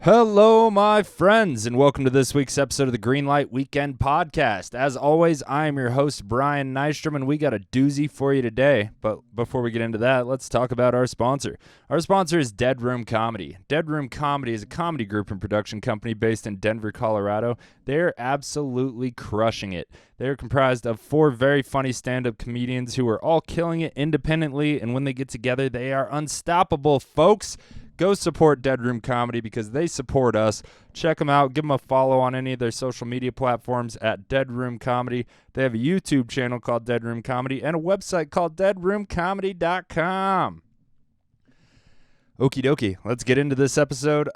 Hello, my friends, and welcome to this week's episode of the Greenlight Weekend Podcast. As always, I am your host, Brian Nystrom, and we got a doozy for you today. But before we get into that, let's talk about our sponsor. Our sponsor is Dead Room Comedy. Dead Room Comedy is a comedy group and production company based in Denver, Colorado. They're absolutely crushing it. They're comprised of 4 very funny stand-up comedians who are all killing it independently, and when they get together, they are unstoppable, folks. Go support Dead Room Comedy because they support us. Check them out. Give them a follow on any of their social media platforms at Dead Room Comedy. They have a YouTube channel called Dead Room Comedy and a website called deadroomcomedy.com. Okie dokie. Let's get into this episode.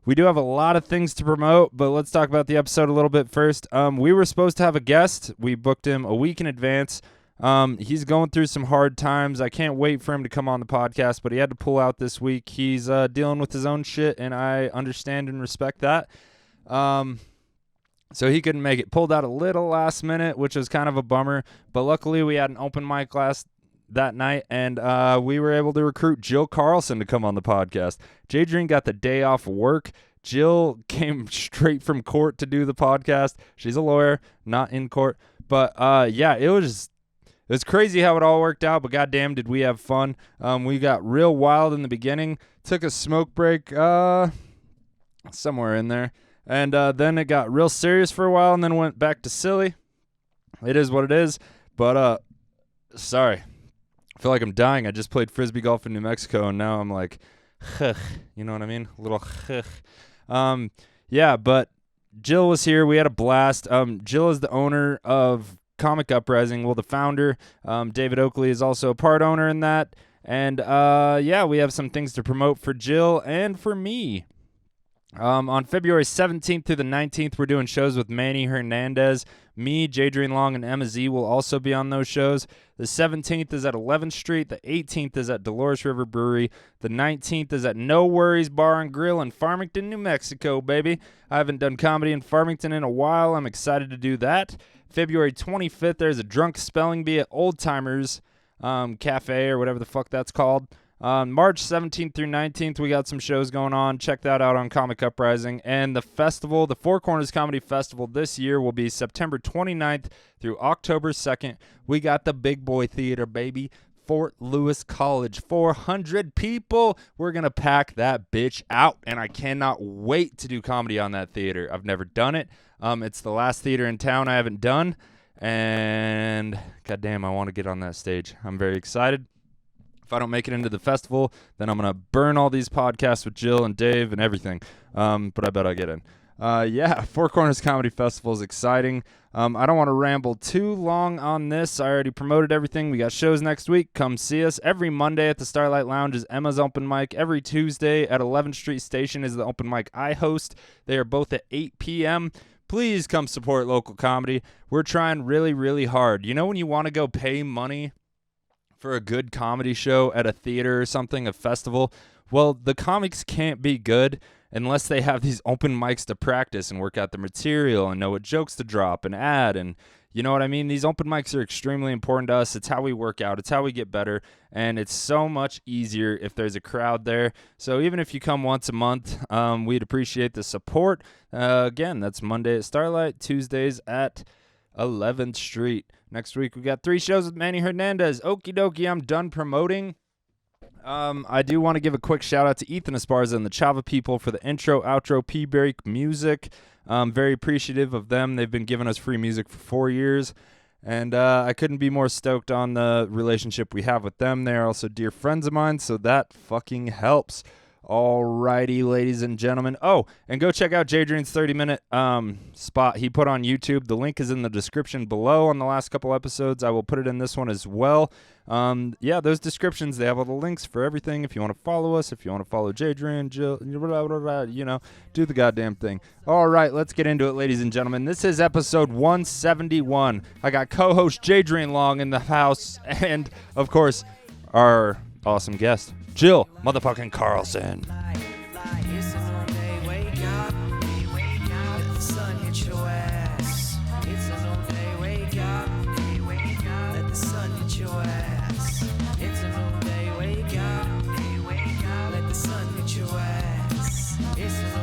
We do have a lot of things to promote, but let's talk about the episode a little bit first. We were supposed to have a guest. We booked him a week in advance. He's going through some hard times. I can't wait for him to come on the podcast, but he had to pull out this week. He's dealing with his own shit, and I understand and respect that. So he couldn't make it. Pulled out a little last minute, which was kind of a bummer, but luckily we had an open mic that night, and we were able to recruit Jill Carlson to come on the podcast. J-Dream got the day off work. Jill came straight from court to do the podcast. She's a lawyer, not in court, but yeah, it was crazy how it all worked out, but goddamn did we have fun. We got real wild in the beginning, took a smoke break somewhere in there, and then it got real serious for a while and then went back to silly. It is what it is, but sorry. I feel like I'm dying. I just played Frisbee golf in New Mexico, and now I'm like, you know what I mean? A little yeah, but Jill was here. We had a blast. Jill is the owner of Comic Uprising. Well, the founder, David Oakley, is also a part owner in that. And yeah, we have some things to promote for Jill and for me. On February 17th through the 19th, we're doing shows with Manny Hernandez. Me, J-Dream Long, and Emma Z will also be on those shows. The 17th is at 11th Street. The 18th is at Dolores River Brewery. The 19th is at No Worries Bar and Grill in Farmington, New Mexico, baby. I haven't done comedy in Farmington in a while. I'm excited to do that. February 25th, there's a drunk spelling bee at Old Timers Cafe or whatever the fuck that's called. March 17th through 19th, we got some shows going on. Check that out on Comic Uprising. And the festival, the Four Corners Comedy Festival this year will be September 29th through October 2nd. We got the Big Boy Theater, baby. Fort Lewis College, 400 people. We're going to pack that bitch out, and I cannot wait to do comedy on that theater. I've never done it. It's the last theater in town I haven't done, and goddamn, I want to get on that stage. I'm very excited. If I don't make it into the festival, then I'm going to burn all these podcasts with Jill and Dave and everything, but I bet I'll get in. Yeah, Four Corners Comedy Festival is exciting. I don't want to ramble too long on this. I already promoted everything. We got shows next week. Come see us. Every Monday at the Starlight Lounge is Emma's open mic. Every Tuesday at 11th Street Station is the open mic I host. They are both at 8 p.m. Please come support local comedy. We're trying really, really hard. You know when you want to go pay money for a good comedy show at a theater or something, a festival? Well, the comics can't be good unless they have these open mics to practice and work out the material and know what jokes to drop and add. And you know what I mean? These open mics are extremely important to us. It's how we work out. It's how we get better. And it's so much easier if there's a crowd there. So even if you come once a month, we'd appreciate the support. Again, that's Monday at Starlight, Tuesdays at 11th Street. Next week, we got 3 shows with Manny Hernandez. Okie dokie, I'm done promoting. I do want to give a quick shout out to Ethan Esparza and the Chava people for the intro, outro, P-Break music. I'm very appreciative of them. They've been giving us free music for 4 years, and I couldn't be more stoked on the relationship we have with them. They're also dear friends of mine, so that fucking helps. Alrighty, ladies and gentlemen. Oh, and go check out J-Dream's 30-minute spot he put on YouTube. The link is in the description below on the last couple episodes. I will put it in this one as well. Yeah, those descriptions, they have all the links for everything. If you want to follow us, if you want to follow J-Dream, Jill, you know, do the goddamn thing. All right, let's get into it, ladies and gentlemen. This is episode 171. I got co-host J-Dream Long in the house, and, of course, our awesome guest, Jill motherfucking Carlson. It's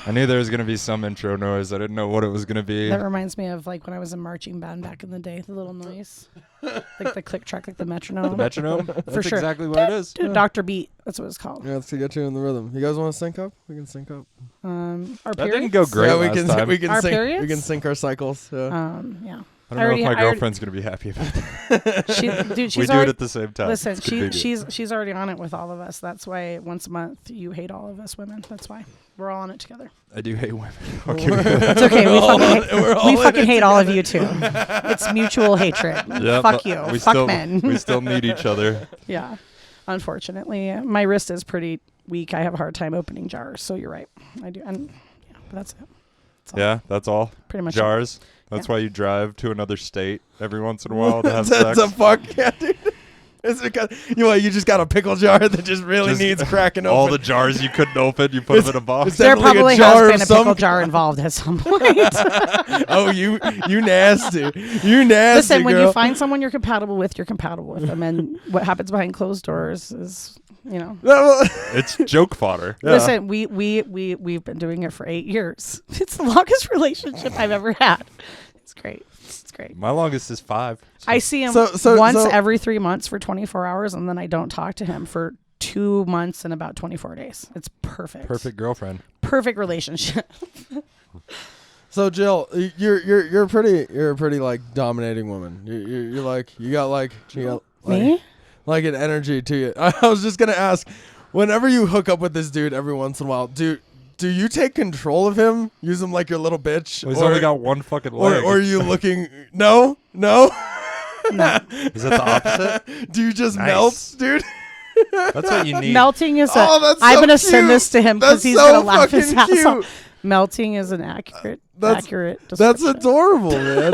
I knew there was going to be some intro noise. I didn't know what it was going to be. That reminds me of like when I was in marching band back in the day, the little noise. Like the click track, like the metronome. The metronome? For That's sure. exactly what it is. Dr. Beat, that's what it's called. Yeah, to get you in the rhythm. You guys want to sync up? We can sync up. Our That periods? didn't go great Yeah, last time. we can Our sync. periods? We can sync our cycles. Yeah. Yeah. I don't know if my girlfriend's going to be happy about that. She's we do already, it at the same time. Listen, It's convenient. she's already on it with all of us. That's why once a month you hate all of us women. That's why we're all on it together. I do hate women. It's okay. We fucking hate all of you too. It's mutual hatred. Yeah, Fuck you. Fuck men. We still need each other. Yeah. Unfortunately, my wrist is pretty weak. I have a hard time opening jars. So you're right. I do. And yeah, but that's it. That's all. Yeah, that's all. Pretty much. Jars. That's why you drive to another state every once in a while to have That's sex. a fuck, yeah, dude. It's because you just got a pickle jar that just really needs cracking open. All the jars you couldn't open, you put them in a box. There definitely probably a jar has of been a pickle some jar involved at some point. Oh, you nasty. You nasty, Listen, when girl. you find someone you're compatible with them. And what happens behind closed doors is, It's joke fodder. Yeah. Listen, we've been doing it for 8 years. It's the longest relationship I've ever had. It's great. It's great. My longest is 5. So. I see him So- once so- every 3 months for 24 hours, and then I don't talk to him for 2 months and about 24 days. It's perfect. Perfect girlfriend. Perfect relationship. So Jill, you're a pretty like dominating woman. You're like you got like Me? like an energy to you. I was just gonna ask, whenever you hook up with this dude every once in a while, do you take control of him? Use him like your little bitch? Well, he's only got one fucking leg. Or are you looking? No. No. Is that the opposite? Do you just Nice. melt, dude? That's what you need. Melting is Oh, that's I'm so gonna send cute. this to him because That's he's so gonna laugh his fucking ass cute. off. Melting is an accurate That's description. adorable, man.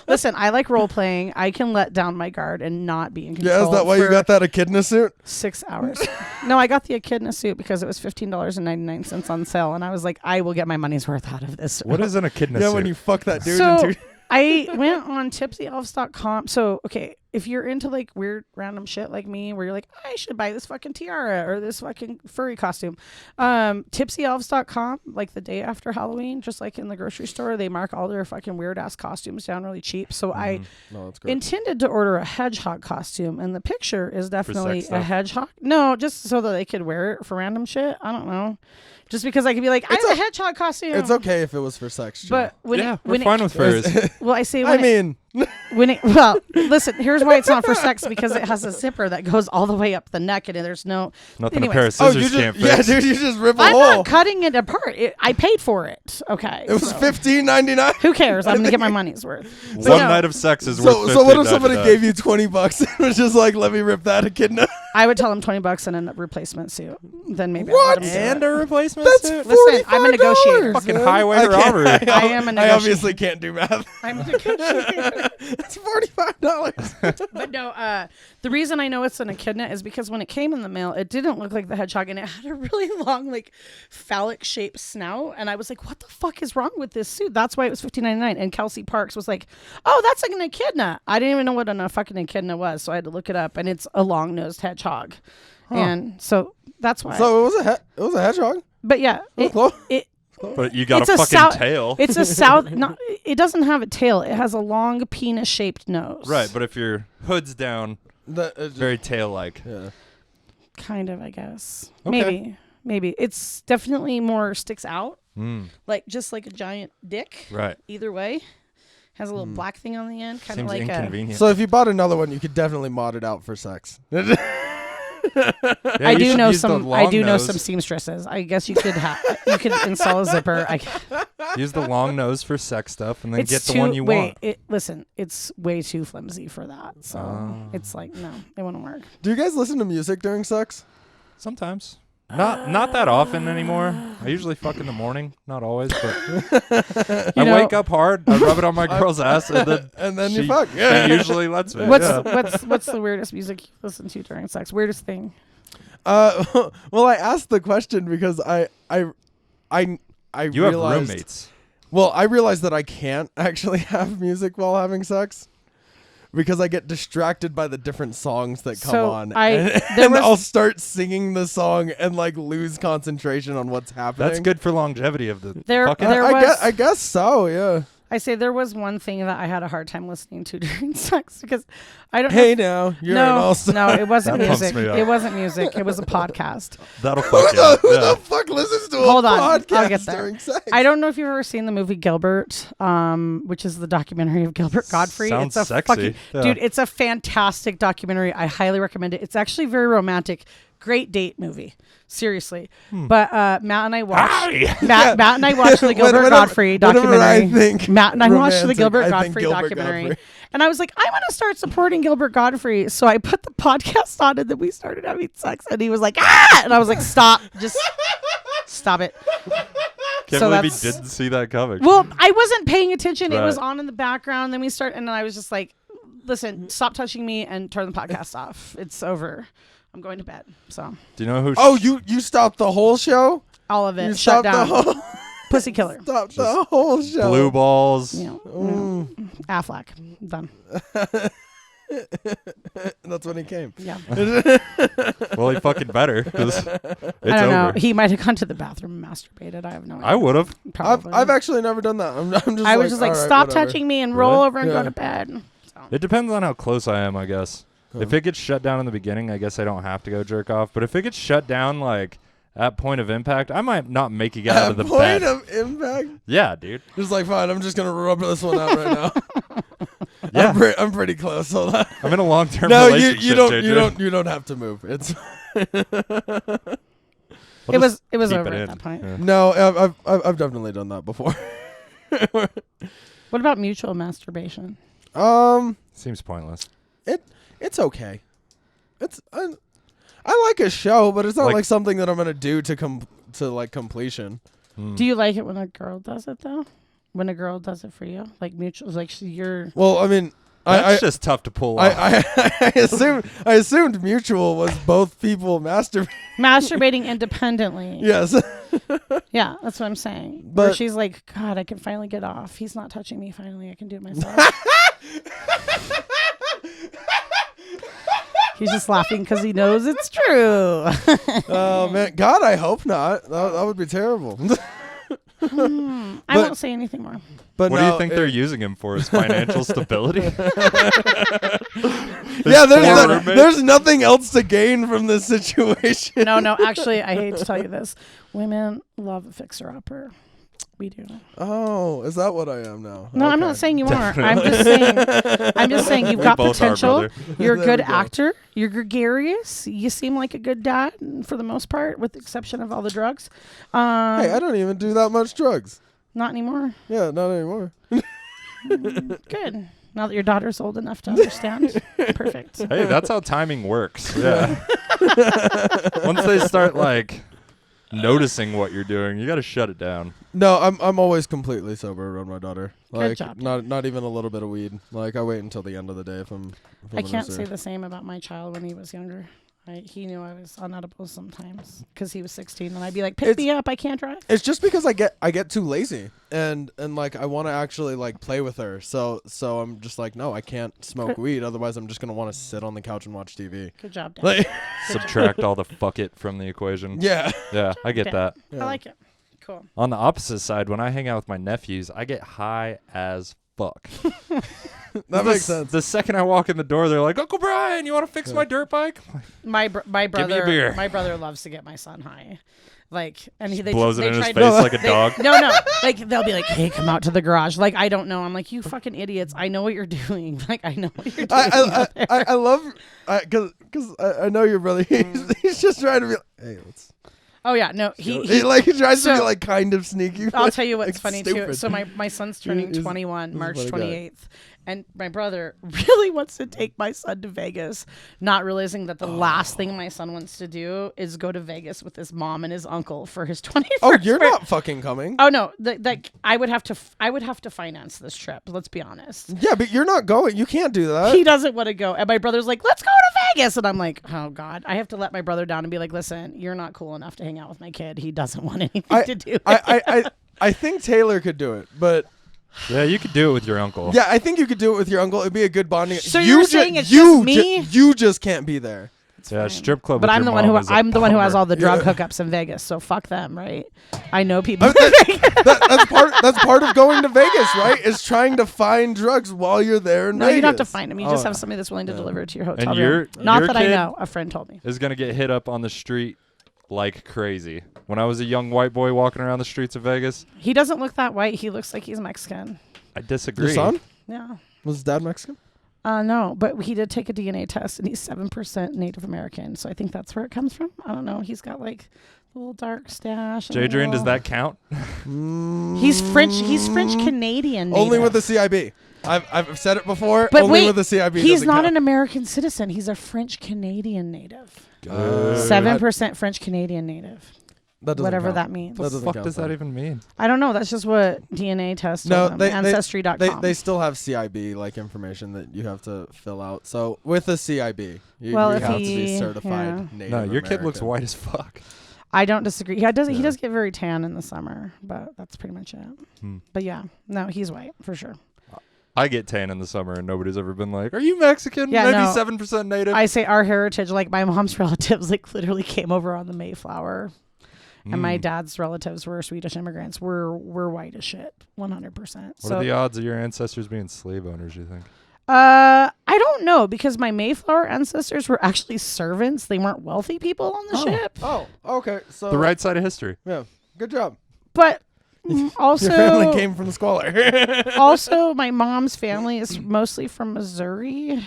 Listen, I like role playing. I can let down my guard and not be in control. Yeah, is that why you for got that echidna suit? 6 hours. No, I got the echidna suit because it was $15.99 on sale, and I was like, I will get my money's worth out of this. What is an echidna Yeah, suit? when you fuck that dude So into. I went on tipsyelves.com. So, okay, if you're into like weird random shit like me where you're like, I should buy this fucking tiara or this fucking furry costume, tipsyelves.com, like the day after Halloween, just like in the grocery store, they mark all their fucking weird ass costumes down really cheap. So I No, that's great. intended to order a hedgehog costume, and the picture is definitely sex a stuff? hedgehog. No, just so that they could wear it for random shit. I don't know. Just because I could be like, I have a hedgehog costume. It's okay if it was for sex, Jill. But when yeah, it, we're when fine it, with furs. well, I say I mean, well, listen, here's why it's not for sex, because it has a zipper that goes all the way up the neck, and there's no. Nothing anyways. a pair of oh, scissors you can't just, yeah, fix. dude, you just rip a I'm hole. not cutting it apart. I paid for it. Okay. It was so $15.99. Who cares? I'm gonna get my money's worth. But One no, night of sex is So, worth so what if somebody $15.99. gave you $20 and was just like, let me rip that echidna? I would tell him $20 and a replacement suit. Then maybe What? I'd let him do and it. a replacement That's suit? Listen, I'm a negotiator. Fucking man. highway I can't- robbery. I am a I negotiator. obviously can't do math. I'm a negotiator. That's $45. But no, the reason I know it's an echidna is because when it came in the mail, it didn't look like the hedgehog, and it had a really long, like, phallic-shaped snout. And I was like, "What the fuck is wrong with this suit?" That's why it was $15.99. And Kelsey Parks was like, "Oh, that's like an echidna." I didn't even know what a fucking echidna was, so I had to look it up. And it's a long-nosed hedgehog, and so that's why. So it was a hedgehog. But yeah, It was close. But you got It's a a fucking sou- tail. it's a south. Not, it doesn't have a tail. It has a long penis-shaped nose. Right, but if your hood's down, very tail-like. Yeah. Kind of, I guess. Okay. Maybe. It's definitely more sticks out, Mm, like just like a giant dick. right. Either way, has a little black thing on the end, kind of Seems like a. inconvenient. So if you bought another one, you could definitely mod it out for sex. Yeah, I you do should know use the some. I long do know nose. some seamstresses. I guess you could you could install a zipper. Use the long nose for sex stuff, and then It's get the too, one you want. Listen, it's way too flimsy for that. So it's like no, it wouldn't work. Do you guys listen to music during sex? Sometimes. Not that often anymore. I usually fuck in the morning. Not always, but I wake up hard. I rub it on my girl's ass, and then you she- fuck. She Yeah. usually lets me. What's yeah. what's the weirdest music you listen to during sex? Weirdest thing. Well, I asked the question because I You have realized. roommates. Well, I realized that I can't actually have music while having sex. because I get distracted by the different songs that come So on, there and was- I'll start singing the song and like lose concentration on what's happening. That's good for longevity of the There- fucking. there- I guess so. Yeah. I say there was one thing that I had a hard time listening to during sex because I don't Hey know. now, you're an all-star. No, it wasn't That pumps music. me up. It wasn't music. It was a podcast. That'll Who fuck you. up. Who Yeah. the fuck listens to Hold a on, I'll podcast get there. during sex? I don't know if you've ever seen the movie Gilbert, which is the documentary of Gilbert Godfrey. Sounds it's a sexy. fucking Yeah. dude. It's a fantastic documentary. I highly recommend it. It's actually very romantic. Great date movie. Seriously. But Matt and I watched Matt and I watched the Gilbert Whenever- Godfrey whenever I documentary. think Matt and I watched the romantic, Gilbert I think Godfrey Gilbert documentary. Godfrey. And I was like, I want to start supporting Gilbert Godfrey. So I put the podcast on and then we started having sex and he was like, ah! And I was like, stop. Just stop it. Can't So believe he that's- didn't see that coming. Well, I wasn't paying attention. It was Right. on in the background. Then we start, and then I was just like, listen, stop touching me and turn the podcast off. It's over. I'm going to bed. So Do you know who? Oh, you stopped the whole show? all of You it shut stopped the down. whole Pussy killer. stopped the whole show. Blue balls. You know, Affleck. Done. That's when he came. Yeah. Well, he fucking better. 'Cause it's I don't know. over. He might have gone to the bathroom and masturbated. I have no idea. I would have. Probably. I've actually never done that. I'm just. I was just like, all right, stop whatever. touching me and roll Really? over and Yeah. go to bed. So. It depends on how close I am, I guess. If it gets shut down in the beginning, I guess I don't have to go jerk off. But if it gets shut down like at point of impact, I might not make it get out of the Point bed. of impact. Yeah, dude. Just like fine. I'm just gonna rub this one out right now. Yeah. I'm pretty close. Hold on. I'm in a long-term No, relationship. you don't have to move. It's It was keep over it at in. that point. Yeah. no. I've definitely done that before. What about mutual masturbation? Seems pointless. It's okay. It's I like a show, but it's not Like- like something that I'm gonna do to completion. Do you like it when a girl does it though? When a girl does it for you, like mutual, like you're. Well, I mean, That's just tough to pull off. I assumed mutual was both people masturbating. Masturbating independently. Yes. Yeah, that's what I'm saying. Where But- she's like, God, I can finally get off. He's not touching me. Finally, I can do it myself. He's just laughing because he knows it's true. Oh man, God, I hope not. That would be terrible. I But- won't say anything more. But what do no, you think they're using him for? His financial stability? Yeah, former roommate? there's nothing else to gain from this situation. No, actually, I hate to tell you this. Women love a fixer-upper. We do. Oh, is that what I am now? No, I'm Okay. not saying you are. I'm just saying you've We got both are, potential. brother. You're a There good we go. actor. You're gregarious. You seem like a good dad for the most part, with the exception of all the drugs. Hey, I don't even do that much drugs. Not anymore. Yeah, not anymore. Good. Now that your daughter's old enough to understand. Perfect. Hey, that's how timing works. Yeah. Once they start like noticing what you're doing, you got to shut it down. No, I'm always completely sober around my daughter. Good Like job. not even a little bit of weed. Like I wait until the end of the day if I'm. I can't say the same about my child when he was younger. He knew I was on edibles sometimes because he was 16, and I'd be like, "Pick me up, I can't drive." It's just because I get too lazy and like I want to actually like play with her. So I'm just like, no, I can't smoke weed. Otherwise, I'm just gonna want to sit on the couch and watch TV. Good job, Dad. Like, Subtract all the fuck it from the equation. yeah. Yeah, I get Dad. that. Yeah. I like it. Cool. On the opposite side, when I hang out with my nephews, I get high as fuck. That makes sense. The second I walk in the door, they're like, "Uncle Brian, you want to fix my dirt bike?" My me a brother beer. my brother loves to get my son high, like, and they Blows it they in his tried- face like a dog. No, like they'll be like, "Hey, come out to the garage." Like I don't know. I'm like, "You fucking idiots! I know what you're doing. Like I know what you're doing." I love because I know your brother. He's just trying to be. Like, hey, let's. Oh yeah, no, he He tries to be so- like kind of sneaky. I'll tell you what's like, funny stupid. too. So my son's turning He's- 21 he's a March funny guy. 28th, and my brother really wants to take my son to Vegas, not realizing that the last thing my son wants to do is go to Vegas with his mom and his uncle for his 21st. Oh, you're birthday. not fucking coming. Oh no, like I would have to finance this trip. Let's be honest. Yeah, but you're not going. You can't do that. He doesn't want to go, and my brother's like, "Let's go to Vegas," and I'm like, "Oh God!" I have to let my brother down and be like, "Listen, you're not cool enough to hang out with my kid. He doesn't want anything to do." I think Taylor could do it, but Yeah, you could do it with your uncle. Yeah, I think you could do it with your uncle. It'd be a good bonding. So you're saying it's just me? You just can't be there. Yeah, fine. strip club. But with I'm your the one who mom is a I'm the one who has bummer. all the drug hookups in Vegas. So fuck them, right? I know people. That's part of going to Vegas, right? Is trying to find drugs while you're there in No, Vegas. you don't have to find them. You just Oh. have somebody that's willing to deliver it to your hotel And room. Not your that I kid know. A friend told me. is gonna get hit up on the street like crazy. When I was a young white boy walking around the streets of Vegas, He doesn't look that white. He looks like he's Mexican. I disagree. Your son? Yeah. Was his dad Mexican? No, but he did take a DNA test, and he's 7% Native American. So I think that's where it comes from. I don't know. He's got like a little dark stash. and a Jadrian, does little- that count? He's French. He's French Canadian. Only with the CIB. I've said it before. But only wait, with the CIB. he's doesn't not count. an American citizen. He's a French Canadian native. Good. 7% French Canadian native. That doesn't Whatever count. that means. That What the doesn't fuck count does then. that even mean? I don't know. That's just what DNA tests. No, told them. Ancestry.com. They still have CIB like information that you have to fill out. So with the CIB, you Well, have if to he- be certified yeah. Native No, your kid looks American. white as fuck. I don't disagree. He does. He Yeah. does get very tan in the summer, but that's pretty much it. Hmm. But yeah, no, he's white for sure. I get tan in the summer, and nobody's ever been like, "Are you Mexican? Yeah, Maybe no. 7% Native." I say our heritage. Like my mom's relatives, like literally came over on the Mayflower, and my Mm. dad's relatives were Swedish immigrants. We're white as shit, 100%. What are the odds of your ancestors being slave owners? You think? I don't know because my Mayflower ancestors were actually servants. They weren't wealthy people on the ship. Oh, okay. So The right side of history. Yeah, good job. But also, Your family came from the squalor. also, my mom's family is mostly from Missouri,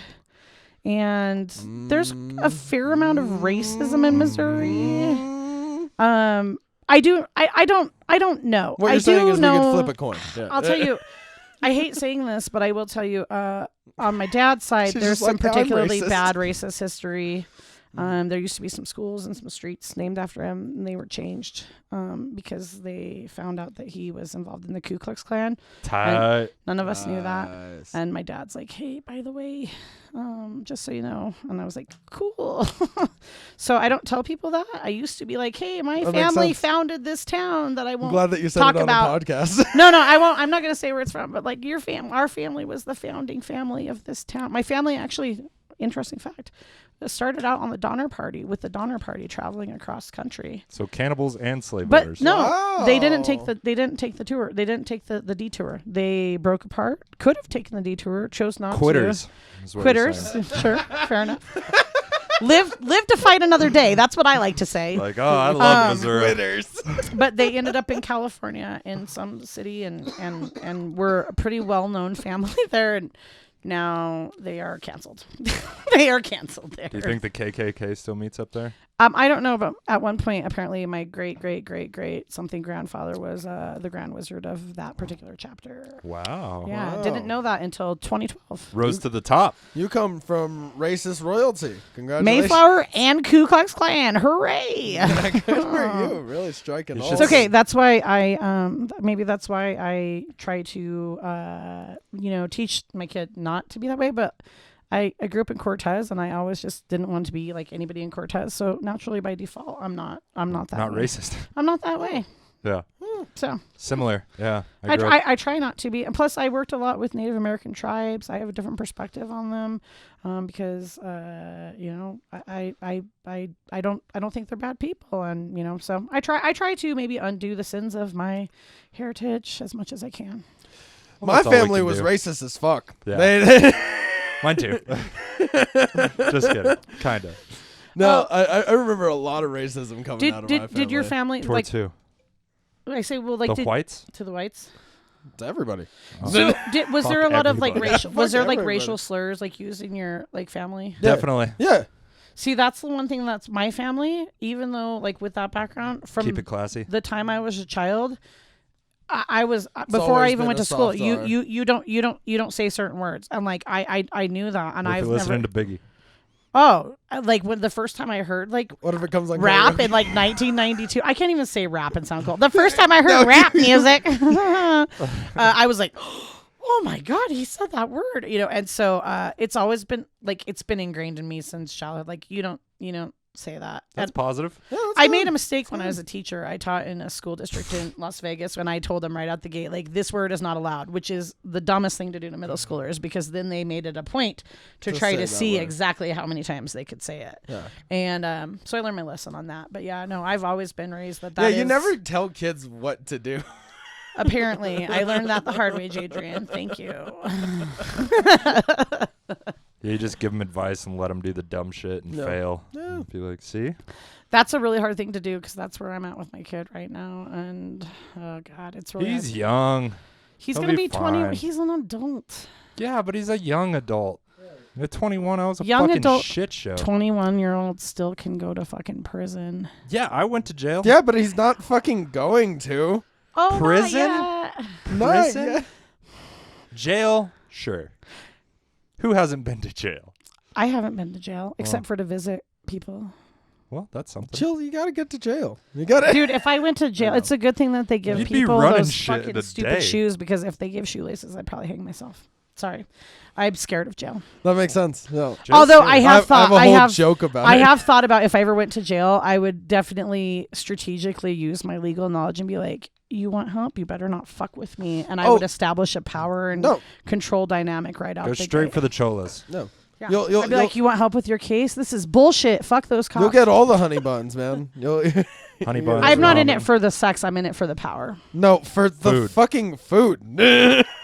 and there's a fair amount of racism in Missouri. I don't know. What I you're saying do is know, we could flip a coin. Yeah. I'll tell you. I hate saying this, but I will tell you. On my dad's side, She's there's just some like, "I'm particularly racist." bad racist history. There used to be some schools and some streets named after him, and they were changed because they found out that he was involved in the Ku Klux Klan. Tight. None of us knew that. Nice. And my dad's like, "Hey, by the way, just so you know," and I was like, "Cool." So I don't tell people that. I used to be like, "Hey, my That makes family sense. founded this town that I I'm won't." glad that you said talk it on about- a podcast. No, I won't. I'm not going to say where it's from, but like our family was the founding family of this town. My family actually, interesting fact, started out on the Donner Party with the Donner Party traveling across country. So cannibals and slave But owners. no, they didn't Wow. take the tour. They didn't take the detour. They broke apart. Could have taken the detour, chose not Quitters. is to. what you're Quitters. saying. Sure, fair enough. Live to fight another day. That's what I like to say. Like, oh, I love Missouri. Quitters. But they ended up in California in some city and were a pretty well-known family there, and now they are canceled. They are canceled there. Do you think the KKK still meets up there? I don't know, but at one point, apparently, my great something grandfather was the Grand Wizard of that particular chapter. Wow. Yeah, Wow. didn't know that until 2012. Rose to the top. You come from racist royalty. Congratulations. Mayflower and Ku Klux Klan, hooray! Good for you. Really striking It's all. just- It's okay. That's why maybe that's why I try to teach my kid not to be that way. But I grew up in Cortez, and I always just didn't want to be like anybody in Cortez. So naturally, by default, I'm not that Not way. racist. I'm not that way. Yeah. So Similar. Yeah. I grew up- I try not to be. And plus, I worked a lot with Native American tribes. I have a different perspective on them because I don't think they're bad people, and so I try to maybe undo the sins of my heritage as much as I can. Well, My that's all we family can was do. racist as fuck. Yeah. They- Mine too. Just kidding. Kind of. no, I remember a lot of racism coming out of my family. Did your family Towards like? who? I say well, like The did, whites? to the whites. To everybody. So was there a Fuck lot of like everybody. racial? Was Fuck there like everybody. racial slurs like used in your like family? Yeah. Definitely. Yeah. See, that's the one thing that's my family. Even though like with that background from Keep it classy. the time I was a child, I was before I always even been went a to school. soft You R. you don't say certain words, and like I knew that, and If I've you're listening never. to Biggie. Like when the first time I heard like What if it comes like rap karaoke? in like 1992, I can't even say rap and sound cool. The first time I heard rap music, I was like, oh my god, he said that word, and so it's always been like it's been ingrained in me since childhood. Like you don't say that. That's positive. Yeah, that's I good. made a mistake when I was a teacher. I taught in a school district in Las Vegas, and I told them right out the gate, like, this word is not allowed, which is the dumbest thing to do to middle schoolers, because then they made it a point to try say to that see word. exactly how many times they could say it. Yeah. And so I learned my lesson on that. But yeah, no, I've always been raised that Yeah, is, you never tell kids what to do. apparently. I learned that the hard way, Adrian. Thank you. Yeah, you just give them advice and let them do the dumb shit and No. fail. Yeah. Be like, see? That's a really hard thing to do, because that's where I'm at with my kid right now. And, oh, God, it's really He's hard. young. He's he'll going to be be 20. fine. He's an adult. Yeah, but he's a young adult. At 21, I was a Young fucking adult- shit show. 21-year-olds still can go to fucking prison. Yeah, I went to jail. Yeah, but he's not fucking going to. Oh, Prison? not yet. Not Prison? yet. Jail? Sure. Who hasn't been to jail? I haven't been to jail except for to visit people. Well, that's something. Chill, you gotta get to jail. You gotta. Dude, if I went to jail, it's a good thing that they give You'd be people running those shit in fucking a stupid day. shoes, because if they give shoelaces, I'd probably hang myself. Sorry. I'm scared of jail. That makes sense. No. Jail's Although scary. I have thought, I have a whole joke about I it. have thought about if I ever went to jail, I would definitely strategically use my legal knowledge and be like, you want help? You better not fuck with me. And I Oh. would establish a power and No. control dynamic right out Go the straight gate. for the cholas. No. Yeah. You'll- I'd be like, you want help with your case? This is bullshit. Fuck those cops. You'll get all the honey buns, man. Honey buns. I'm not in ramen. it for the sex. I'm in it for the power. No, for the Food. fucking food.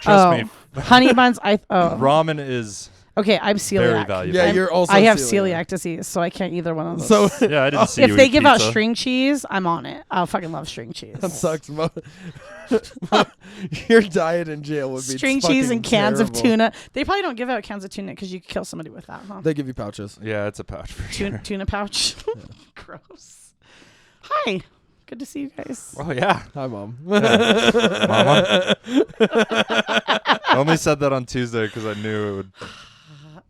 Trust me. Honey buns. Ramen is Okay, I'm very celiac. valuable. Yeah, you're also. I have celiac. celiac disease, so I can't either one of those. So Yeah, I didn't see if you they eat give out pizza. string cheese, I'm on it. I fucking love string cheese. that sucks. Your diet in jail would be String cheese fucking and cans of terrible. tuna. They probably don't give out cans of tuna because you could kill somebody with that, huh? They give you pouches. Yeah, it's a pouch for sure. Tuna pouch. Gross. Hi. Good to see you guys. Oh, yeah. Hi, Mom. Mama. I only said that on Tuesday because I knew it would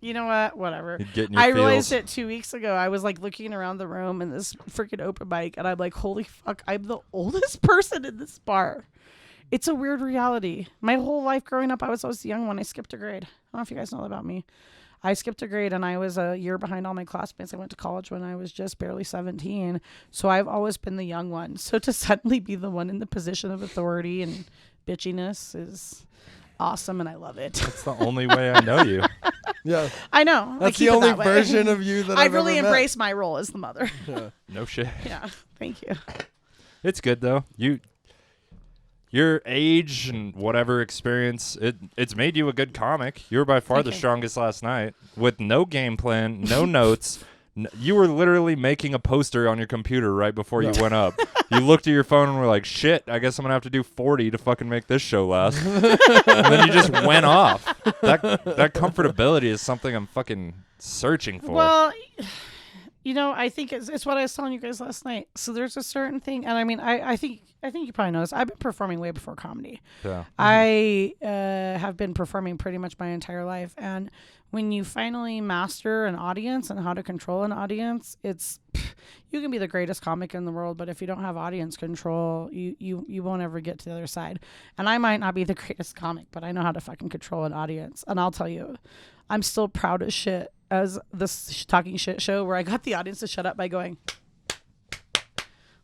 You know what? Whatever. you'd get in your I feels. realized it 2 weeks ago. I was like looking around the room in this freaking open mic, and I'm like, holy fuck, I'm the oldest person in this bar. It's a weird reality. My whole life growing up, I was always the young one. I skipped a grade. I don't know if you guys know that about me. I skipped a grade, and I was a year behind all my classmates. I went to college when I was just barely 17. So I've always been the young one. So to suddenly be the one in the position of authority and bitchiness is awesome, and I love it. That's the only way I know you. Yeah, I know. I that's keep the it only that way. version of you that I I've really ever met. embrace my role as the mother. Yeah. No shit. Yeah, thank you. It's good though. Your age and whatever experience, it's made you a good comic. You were by far Thank the you. strongest last night with no game plan, no notes. You were literally making a poster on your computer right before you went up. You looked at your phone and were like, shit, I guess I'm going to have to do 40 to fucking make this show last. And then you just went off. That comfortability is something I'm fucking searching for. Well, you know, I think it's what I was telling you guys last night. So there's a certain thing, and I mean, I think you probably know this. I've been performing way before comedy. Yeah. I have been performing pretty much my entire life, and when you finally master an audience and how to control an audience, you can be the greatest comic in the world, but if you don't have audience control, you won't ever get to the other side. And I might not be the greatest comic, but I know how to fucking control an audience. And I'll tell you, I'm still proud as shit as this talking shit show where I got the audience to shut up by going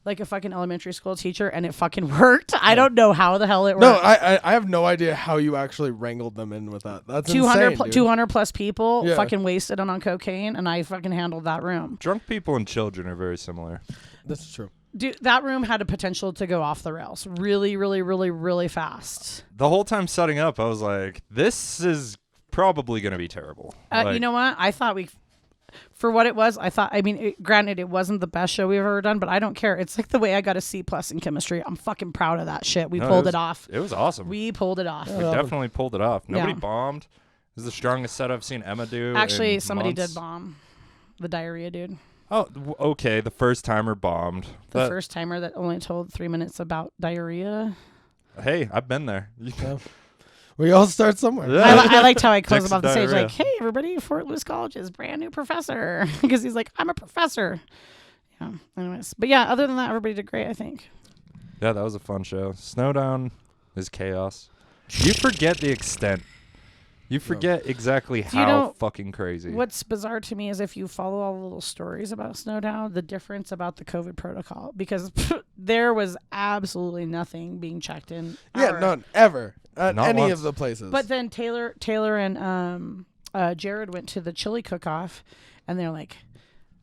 like a fucking elementary school teacher, and it fucking worked. I don't know how the hell it worked. No, I have no idea how you actually wrangled them in with that. That's 200 insane, dude. 200 plus people Yeah. fucking wasted on cocaine, and I fucking handled that room. Drunk people and children are very similar. This is true. Dude, that room had a potential to go off the rails really, really, really, really fast. The whole time setting up, I was like, this is probably going to be terrible. You know what? I thought for what it was, granted, it wasn't the best show we've ever done, but I don't care. It's like the way I got a C+ in chemistry. I'm fucking proud of that shit. We pulled it off. It was awesome. We pulled it off. We definitely pulled it off. Nobody Yeah. bombed. This is the strongest set I've seen Emma do. Actually, in somebody months. did bomb. The diarrhea dude. Oh, okay. The first timer bombed. The first timer that only told 3 minutes about diarrhea. Hey, I've been there. Yeah. We all start somewhere. Yeah. I liked how I closed Dicks him off the stage diarrhea. like, hey, everybody, Fort Lewis College's brand new professor. Because he's like, I'm a professor. Yeah, anyways. But yeah, other than that, everybody did great, I think. Yeah, that was a fun show. Snowdown is chaos. You forget the extent. You forget exactly you how know fucking crazy. What's bizarre to me is if you follow all the little stories about Snowdown, the difference about the COVID protocol, because there was absolutely nothing being checked in. Yeah, none ever at Not any once. of the places. But then Taylor and Jared went to the chili cook-off, and they're like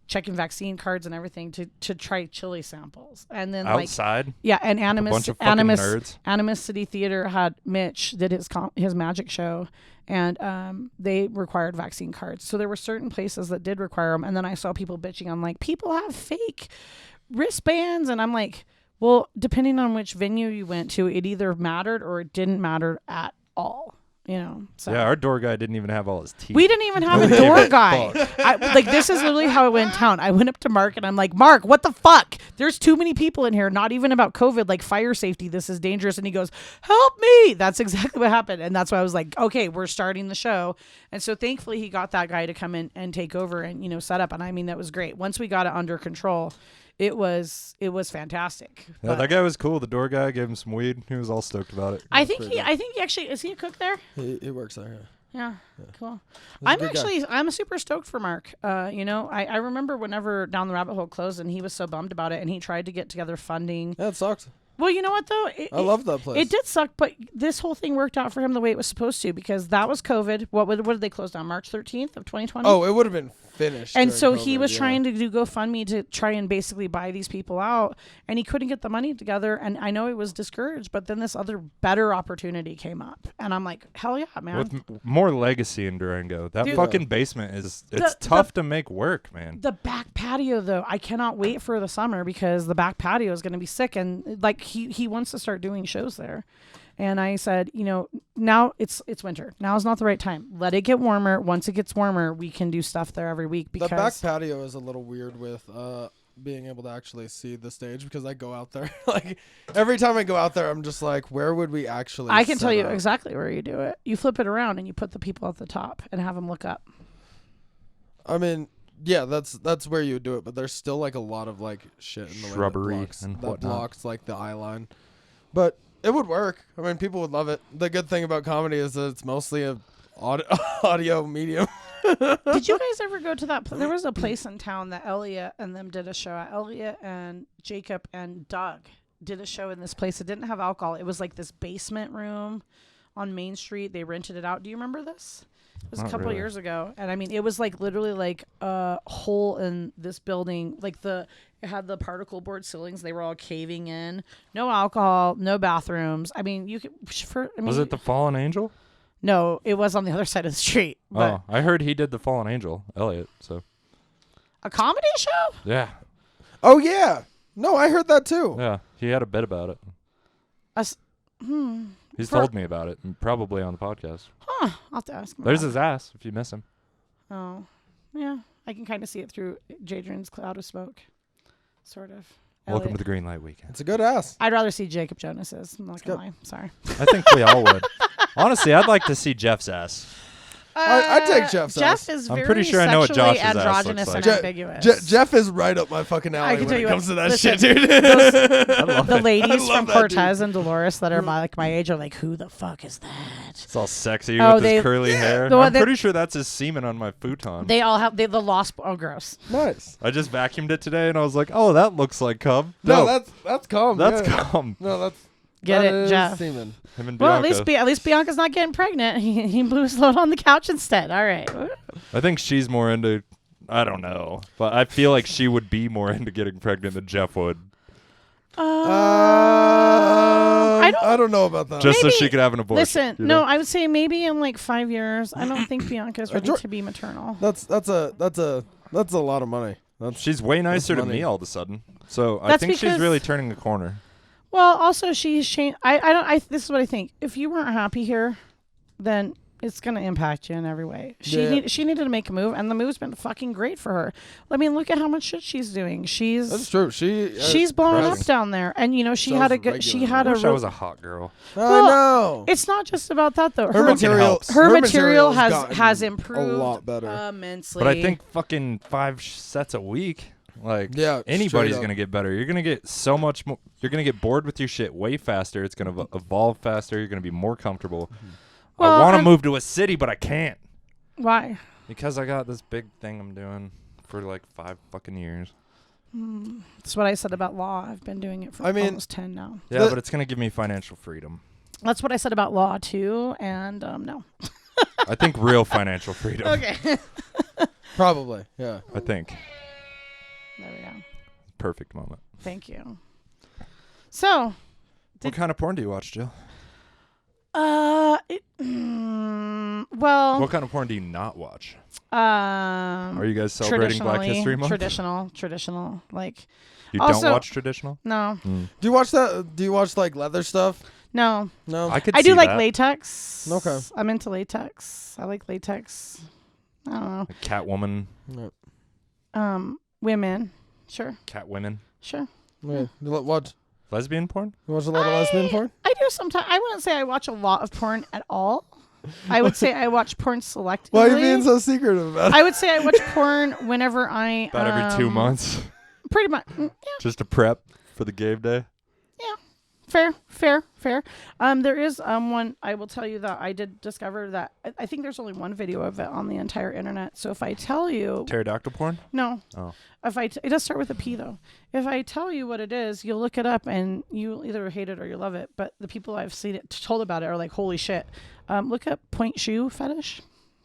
checking vaccine cards and everything to try chili samples, and then outside? and bunch of fucking nerds. Animus City Theater had Mitch did his magic show, and they required vaccine cards. So there were certain places that did require them, and then I saw people bitching on like people have fake wristbands, and I'm like, well, depending on which venue you went to, it either mattered or it didn't matter at all. You know, so. Yeah, our door guy didn't even have all his teeth. We didn't even have a door guy. This is literally how it went down. I went up to Mark and I'm like, Mark, what the fuck? There's too many people in here. Not even about COVID, like fire safety. This is dangerous. And he goes, help me. That's exactly what happened. And that's why I was like, okay, we're starting the show. And so thankfully he got that guy to come in and take over and, set up. And I mean, that was great. Once we got it under control, it was fantastic. Yeah, that guy was cool. The door guy gave him some weed. He was all stoked about it. I think he actually, is he a cook there? He works there. Yeah, cool. He's I'm super stoked for Mark. I remember whenever Down the Rabbit Hole closed and he was so bummed about it and he tried to get together funding. Yeah, it sucked. Well, you know what though? I love that place. It did suck, but this whole thing worked out for him the way it was supposed to, because that was COVID. What did they close down? March 13th of 2020? Oh, it would have been finished. And so COVID, he was trying to do GoFundMe to try and basically buy these people out, and he couldn't get the money together. And I know he was discouraged, but then this other better opportunity came up, and I'm like, hell yeah, man! With more legacy in Durango, that Dude, fucking basement it's tough to make work, man. The back patio, though, I cannot wait for the summer because the back patio is going to be sick, and like he wants to start doing shows there. And I said, now it's winter. Now is not the right time. Let it get warmer. Once it gets warmer, we can do stuff there every week. Because the back patio is a little weird with being able to actually see the stage, because I go out there. Like every time I go out there, I'm just like, where would we actually? I can tell you up? exactly where you do it. You flip it around and you put the people at the top and have them look up. I mean, yeah, that's where you would do it, but there's still like a lot of like shit in the shrubbery way that and whatnot. blocks like the eye line, but. It would work. I mean, people would love it. The good thing about comedy is that it's mostly a audio medium. Did you guys ever go to that? There was a place in town that Elliot and them did a show at. Elliot and Jacob and Doug did a show in this place. It didn't have alcohol. It was like this basement room on Main Street. They rented it out. Do you remember this? It was a couple years ago. And I mean, it was like literally like a hole in this building. Like it had the particle board ceilings. They were all caving in. No alcohol, no bathrooms. I mean, was it the Fallen Angel? No, it was on the other side of the street. Oh, I heard he did the Fallen Angel, Elliot. So a comedy show? Yeah. Oh yeah. No, I heard that too. Yeah, he had a bit about it. He's told me about it, probably on the podcast. I'll have to ask him. There's his ass if you miss him. Oh, yeah. I can kind of see it through Jadrian's cloud of smoke, sort of. Welcome to the Green Light Weekend. It's a good ass. I'd rather see Jacob Jonas's. I'm not going to lie. Sorry. I think we all would. Honestly, I'd like to see Jeff's ass. I'd take Jeff's ass. Jeff is I'm very pretty sure I know what sexually Josh's ass looks androgynous like. and ambiguous. Jeff is right up my fucking alley can when tell it you comes what, to that listen, shit, dude. The ladies from that Cortez and Dolores that are like my age are like, who the fuck is that? It's all sexy with his curly hair. I'm they- pretty sure that's his semen on my futon. They all have the lost. Oh, gross. Nice. I just vacuumed it today, and I was like, "Oh, that looks like cum." No, that's calm. That's yeah. cum. No, Get that it, is Jeff. semen. Him and Well, Bianca. at least Bianca's not getting pregnant. He blew his load on the couch instead. All right. I think she's more into. I don't know, but I feel like she would be more into getting pregnant than Jeff would. I don't know about that. Just so she could have an abortion. Listen, no, I would say maybe in like 5 years. I don't think Bianca's ready to be maternal. That's a lot of money. She's way nicer to money. me all of a sudden. So I That's think she's because- really turning the corner. Well, also she's changed. This is what I think. If you weren't happy here, then it's gonna impact you in every way. She needed to make a move, and the move's been fucking great for her. I mean, look at how much shit she's doing. That's true. She's blowing up down there, and she had a good. She had I a. wish I was a hot girl. I know. It's not just about that though. Her material has improved a lot better. immensely. But I think fucking 5 sets a week. Like, anybody's going to get better. You're going to get so much more. You're going to get bored with your shit way faster. It's going to evolve faster. You're going to be more comfortable. Well, I want to I'm- move to a city, but I can't Why? because I got this big thing I'm doing for like 5 fucking years. That's what I said about law. I've been doing it for I mean- almost 10 now. Yeah, but it's gonna give me financial freedom. That's what I said about law too, and no. I think real financial freedom. Okay. Probably. Yeah. I think There we go. perfect moment. Thank you. So, What kind of porn do you watch, Jill? well, What kind of porn do you not watch? Are you guys celebrating Black History Month? Traditional, like You also- don't watch traditional? no, Do you watch that? Do you watch like leather stuff? no. No. I could. I see do like that. latex. Okay. I'm into latex. I like latex. I don't know. Like Catwoman, No. Women, sure, Catwomen, sure. Yeah. You watch? lesbian porn. You watch a lot of lesbian porn? I do sometimes. I wouldn't say I watch a lot of porn at all. I would say I watch porn selectively. Why are you being so secretive about it? I would say I watch porn whenever I About every 2 months, pretty much. Yeah, just to prep for the game day. fair. There is one. I will tell you that I did discover that I think there's only one video of it on the entire internet. So if I tell you, Pterodactyl porn. no, Oh, it does start with a P though. If I tell you what it is, you'll look it up and you'll either hate it or you love it. But the people I've seen it told about it are like, holy shit. Look up point shoe fetish,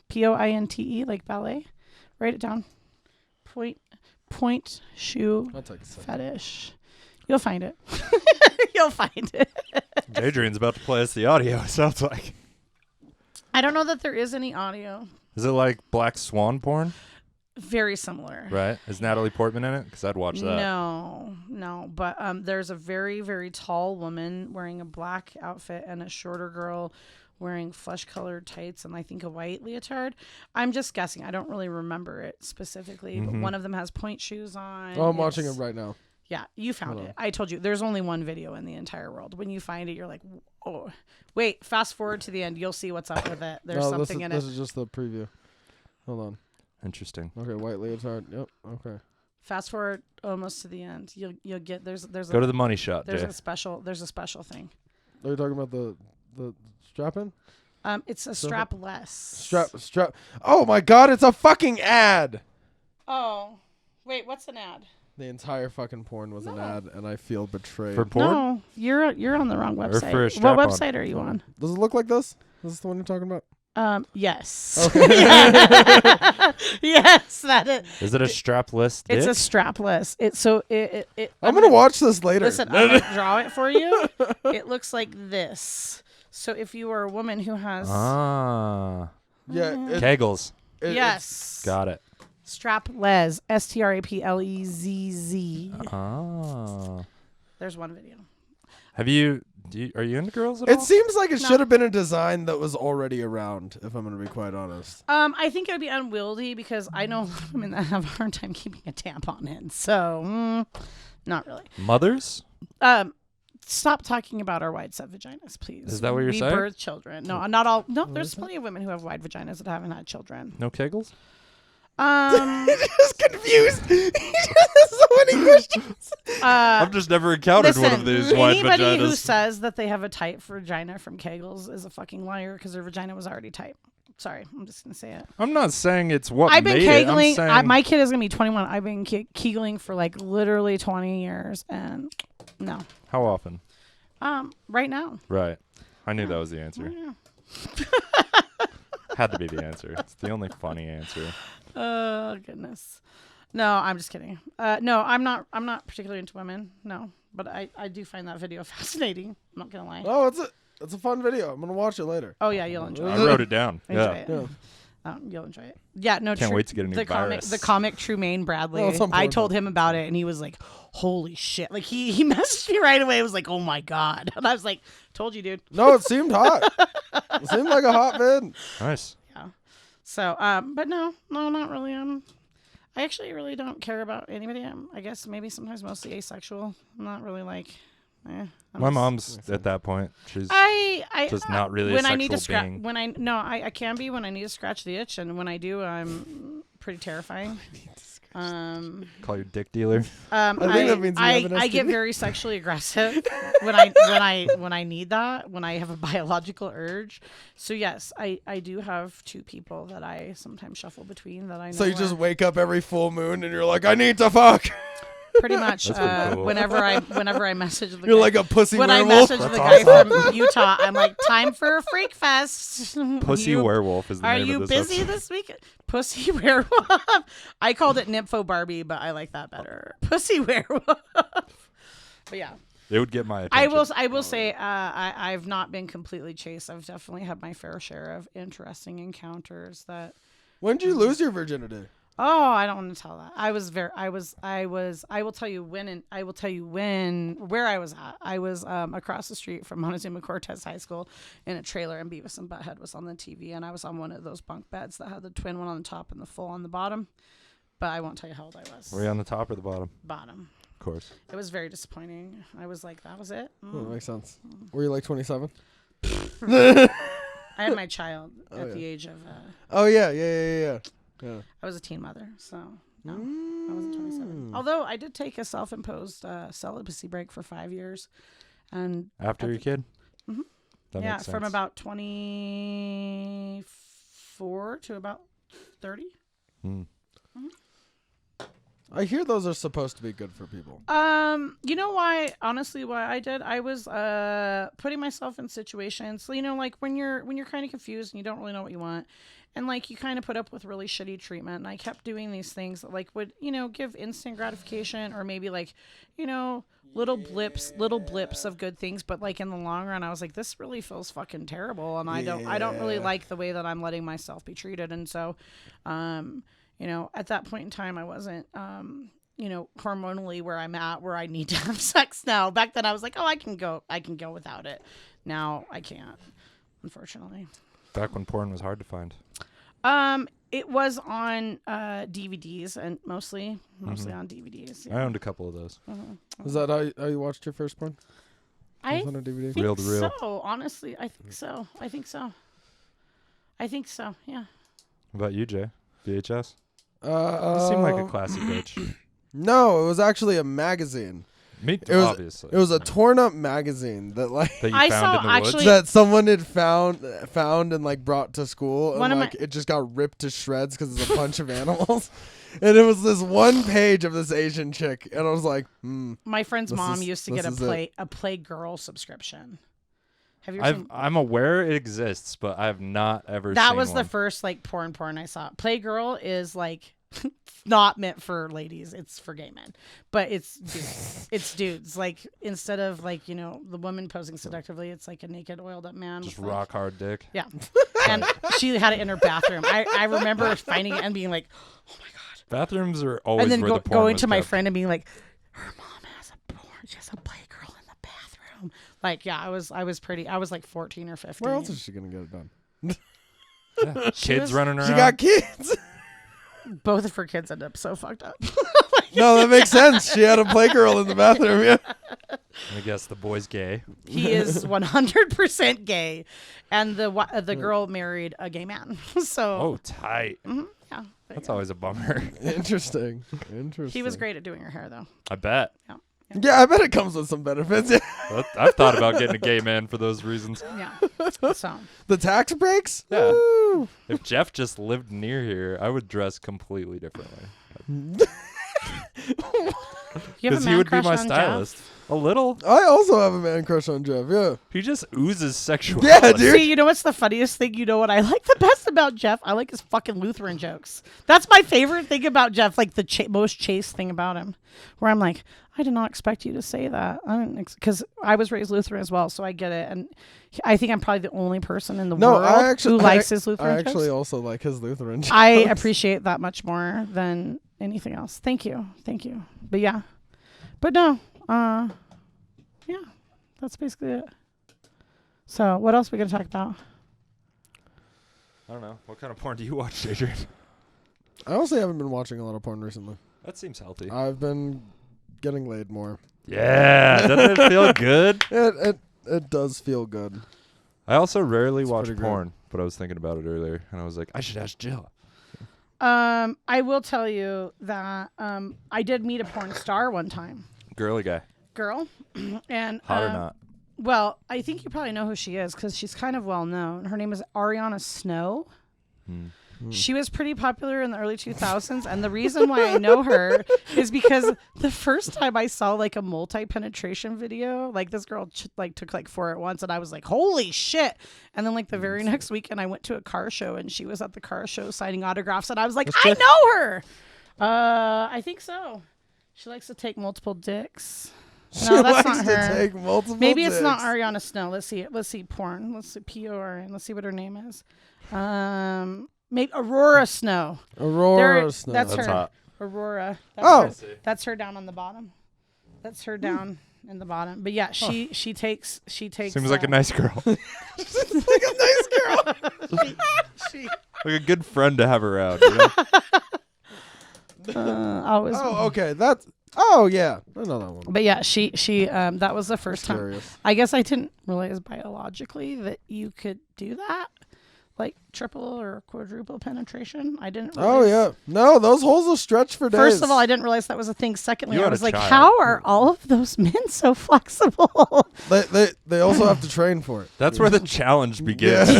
POINTE, like ballet. Write it down. Point shoe I'll take a second. fetish. You'll find it. You'll find it. Adrian's about to play us the audio. It sounds like. I don't know that there is any audio. Is it like Black Swan porn? Very similar. Right? Is Natalie Portman in it? Because I'd watch that. No. But there's a very, very tall woman wearing a black outfit and a shorter girl wearing flesh-colored tights and I think a white leotard. I'm just guessing. I don't really remember it specifically. But one of them has point shoes on. Oh, I'm watching it right now. Yeah, you found Hold it. on. I told you. There's only one video in the entire world. When you find it, you're like, oh. Wait, fast forward to the end. You'll see what's up with it. There's No, something in it. This is just the preview. Hold on. Interesting. Okay, white leotard. Yep. Okay. Fast forward almost to the end. You'll get there's Go to the money shot, there's Jay. a special thing. Are you talking about the strap-in? It's a strapless. Strap. Oh my God! It's a fucking ad. Oh, wait, what's an ad? The entire fucking porn was an No. ad, and I feel betrayed. For porn? No, you're on the wrong Or website. for a What strap-on. website are you on? Does it look like this? This is the one you're talking about? Yes. Okay. Yes, that is. Is it a strapless dick? It's a strapless. I'm gonna watch this later. Listen, I'm gonna draw it for you. It looks like this. So if you are a woman who has Ah. Yeah. Kegels. yes, Got it. strapless, STRAPLEZZ. Ah. There's one video. Are you into girls at It all? seems like it No. should have been a design that was already around. If I'm gonna be quite honest. I think it would be unwieldy because I know women that have a hard time keeping a tampon in. So, not really. Mothers? Stop talking about our wide set vaginas, please. Is that what you're we saying? birth children. No, not all. No, there's plenty of women who have wide vaginas that haven't had children. No Kegels? Just confused. So many questions. I've just never encountered one of these wide anybody who vaginas. says that they have a tight vagina from Kegels is a fucking liar because their vagina was already tight. Sorry, I'm just gonna say it. I'm not saying it's what I've been made it. I'm kegling. saying My kid is gonna be 21. I've been kegling for like literally 20 years, and no. how often? Right now. Right. I knew that was the answer. Yeah. Had to be the answer. It's the only funny answer. Oh goodness. No, I'm just kidding. No, I'm not particularly into women. No, but I do find that video fascinating. I'm not gonna lie. Oh, it's a fun video. I'm gonna watch it later. Oh yeah, you'll enjoy I it. wrote it down. Enjoy Yeah. it. Yeah. You'll enjoy it. Yeah, no. Can't wait to get a new the virus. the comic Trumaine Bradley. Oh, it's on I Pornhub. told him about it, and he was like, "Holy shit!" Like he messaged me right away. It was like, "Oh my god!" And I was like, "Told you, dude." No, it seemed hot. It seemed like a hot vid. Nice. So, but no, not really. I actually really don't care about anybody. I guess maybe sometimes mostly asexual. I'm not really like. I'm My just- mom's at that point. She's I just not really a when I need to sexual scratch being. when I can be when I need to scratch the itch, and when I do, I'm pretty terrifying. Call you dick dealer. I think that means you have an I get STD. very sexually aggressive when I need that, when I have a biological urge. So yes, I do have two people that I sometimes shuffle between that I know. So you just are wake up every full moon and you're like, I need to fuck. pretty much That's pretty cool. whenever I message the You're guy, like a pussy when I werewolf. message the That's guy from Utah, I'm like, time for a freak fest. Pussy werewolf is the Are name you of this busy episode. this week? Pussy werewolf. I called it Nympho Barbie, but I like that better. Pussy werewolf. But yeah, It would get my attention. I will say I've not been completely chased. I've definitely had my fair share of interesting encounters that. When did you lose your virginity? Oh, I don't want to tell that. I will tell you where I was at. I was across the street from Montezuma Cortez High School in a trailer, and Beavis and Butthead was on the TV, and I was on one of those bunk beds that had the twin one on the top and the full on the bottom. But I won't tell you how old I was. Were you on the top or the bottom? Bottom. Of course. It was very disappointing. I was like, that was it. Oh, that makes sense. Were you like 27? I had my child at yeah. the age of. Oh, yeah. I was a teen mother, so no, I wasn't 27. Although I did take a self-imposed celibacy break for 5 years, and After your kid? Mhm. That yeah, makes sense. from about 24 to about 30. I hear those are supposed to be good for people. You know why? Honestly, why I did? I was putting myself in situations. So, you know, like when you're kind of confused and you don't really know what you want, and like you kind of put up with really shitty treatment. And I kept doing these things that like would, you know, give instant gratification or maybe like, you know, little blips of good things. But like in the long run, I was like, this really feels fucking terrible, and I don't really like the way that I'm letting myself be treated. And so, you know, at that point in time, I wasn't, you know, hormonally where I'm at, where I need to have sex now. Back then I was like, oh, I can go without it. Now I can't, unfortunately. Back when porn was hard to find. It was on DVDs and mostly on DVDs. I owned a couple of those. Is that how you watched your first porn? I Was on a DVD? think Reel to reel. so. Honestly, I think so. Yeah. What about you, Jay? VHS? You You seem like a classy bitch. No, it was actually a magazine. Me too, It was obviously. It was a torn up magazine that like that you I found saw in the actually- woods? that someone had found and like brought to school, One and of like it just got ripped to shreds because it's a bunch of animals. And it was this one page of this Asian chick, and I was like, My friend's This mom is- used to this get is a Playgirl subscription. Have you ever seen? I'm aware it exists, but I have not ever seen That was one. the first like porn I saw. Playgirl is like not meant for ladies. It's for gay men. But it's dudes. It's dudes. Like instead of like, you know, the woman posing seductively, it's like a naked oiled up man. Just with, like- rock hard dick. Yeah. And she had it in her bathroom. I remember finding it and being like, oh my God. Bathrooms are always And then where the porn going was to my kept. friend and being like, her mom has a porn. She has a Playgirl in the bathroom. Like, yeah, I was like 14 or 15. where else is she gonna get it done? Yeah. Kids was- running around. She got kids. Both of her kids ended up so fucked up. No, that makes sense. She had a Playgirl in the bathroom. Yeah. I guess the boy's gay. He is 100% gay, and the girl married a gay man. So Oh, tight. yeah, That's always a bummer. Interesting. he was great at doing her hair though. I bet. Yeah, I bet it comes with some benefits. Yeah. I've thought about getting a gay man for those reasons. Yeah. So The tax breaks. Yeah. Woo. If Jeff just lived near here, I would dress completely differently. you have a Because man he would be crush my on Jeff? stylist. A little. I also have a man crush on Jeff. Yeah. He just oozes sexuality. Yeah, dude. See, you know what's the funniest thing? You know what I like the best about Jeff? I like his fucking Lutheran jokes. That's my favorite thing about Jeff, like the most chaste thing about him. Where I'm like, I did not expect you to say that. I didn't, because I was raised Lutheran as well, so I get it. And I think I'm probably the only person in the No, world who likes his Lutheran I actually jokes. also like his Lutheran jokes. I appreciate that much more than anything else. Thank you. But yeah. But no, yeah, that's basically it. So what else are we going to talk about? I don't know. What kind of porn do you watch, Adrian? I honestly haven't been watching a lot of porn recently. That seems healthy. I've been getting laid more. Yeah. Doesn't it feel good? It does feel good. I also rarely It's watch pretty great. porn, but I was thinking about it earlier, and I was like, I should ask Jill. I will tell you that I did meet a porn star one time. Girly guy. Girl. And Hot or not? well, I think you probably know who she is because she's kind of well known. Her name is Ariana Snow. She was pretty popular in the early 2000s, and the reason why I know her is because the first time I saw like a multi-penetration video, like this girl took like 4 at once, and I was like, holy shit. And then like the very next weekend I went to a car show, and she was at the car show signing autographs, and I was like, I know her. I think so. She likes to take multiple dicks. No, that's not her. Take multiple Maybe dicks. it's not Ariana Snow. Let's see porn. Let's see PORN. Let's see what her name is. Maybe Aurora Snow. Aurora Snow. That's her. hot. Aurora. That's her down on the bottom. That's her down in the bottom. But yeah, she takes. Seems like a nice girl. like a nice girl. she Like a good friend to have around. You know? always. Oh, okay. That's. Oh yeah, I know that one. But yeah, she that was the first time. Curious. I guess I didn't realize biologically that you could do that, like triple or quadruple penetration. I didn't. Realize. Oh yeah, no, those holes will stretch for days. First of all, I didn't realize that was a thing. Secondly, You I had was a like, child. how are all of those men so flexible? they also have to train for it. That's where the challenge begins. Is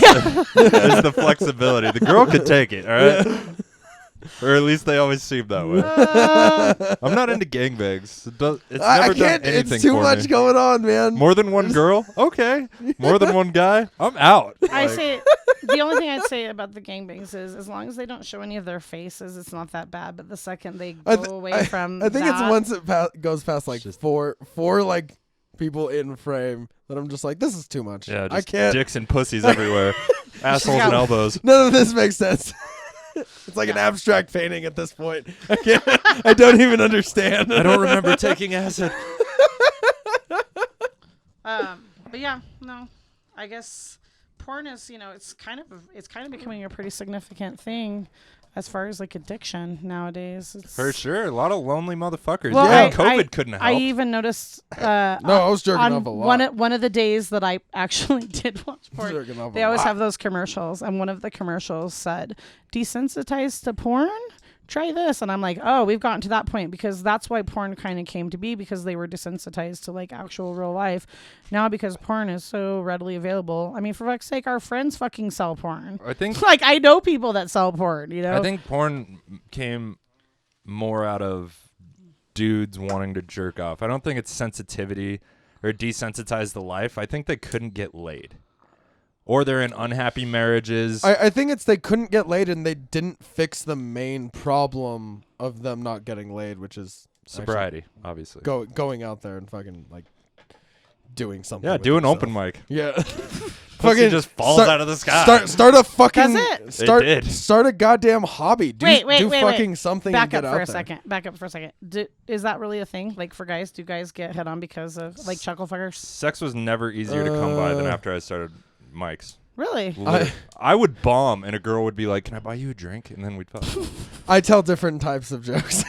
the flexibility. The girl could take it, all right? Or at least they always seem that way. I'm not into gangbangs. It's never done anything It's too for much me. going on, man. More than one girl? Okay. More than one guy? I'm out. I Like, say the only thing I'd say about the gangbangs is as long as they don't show any of their faces, it's not that bad. But the second they go away from, I think that, it's once it goes past like four like people in frame that I'm just like, this is too much. yeah, I just can't. dicks and pussies everywhere. Assholes and elbows. None of this makes sense. It's like an abstract painting at this point. I don't even understand. I don't remember taking acid. But yeah, no, I guess porn is, it's kind of becoming a pretty significant thing as far as like addiction nowadays. It's, For sure. A lot of lonely motherfuckers. Well, yeah, I- COVID couldn't help. I even noticed No, I was jerking on off a lot. one of the days that I actually did watch porn. Jerking off They a always lot. have those commercials, and one of the commercials said, "Desensitized to porn? Try this." And I'm like, oh, we've gotten to that point because that's why porn kind of came to be, because they were desensitized to like actual real life. Now because porn is so readily available. I mean, for fuck's sake, our friends fucking sell porn. I think Like, I know people that sell porn, I think porn came more out of dudes wanting to jerk off. I don't think it's sensitivity or desensitized to life. I think they couldn't get laid. Or they're in unhappy marriages. I think it's they couldn't get laid and they didn't fix the main problem of them not getting laid, which is Sobriety, obviously. going out there and fucking like doing something. Yeah, with do an yourself. open mic. Yeah. Pussy just falls out of the sky. Start a fucking Does it? It did. Start a goddamn hobby. Do fucking something. Back and up get for out a there. second. Back up for a second. Is that really a thing? Like for guys, do guys get hit on because of like chuckle fuckers? Sex was never easier to come by than after I started mics. Really? I would bomb and a girl would be like, "Can I buy you a drink?" And then we'd fuck. I tell different types of jokes.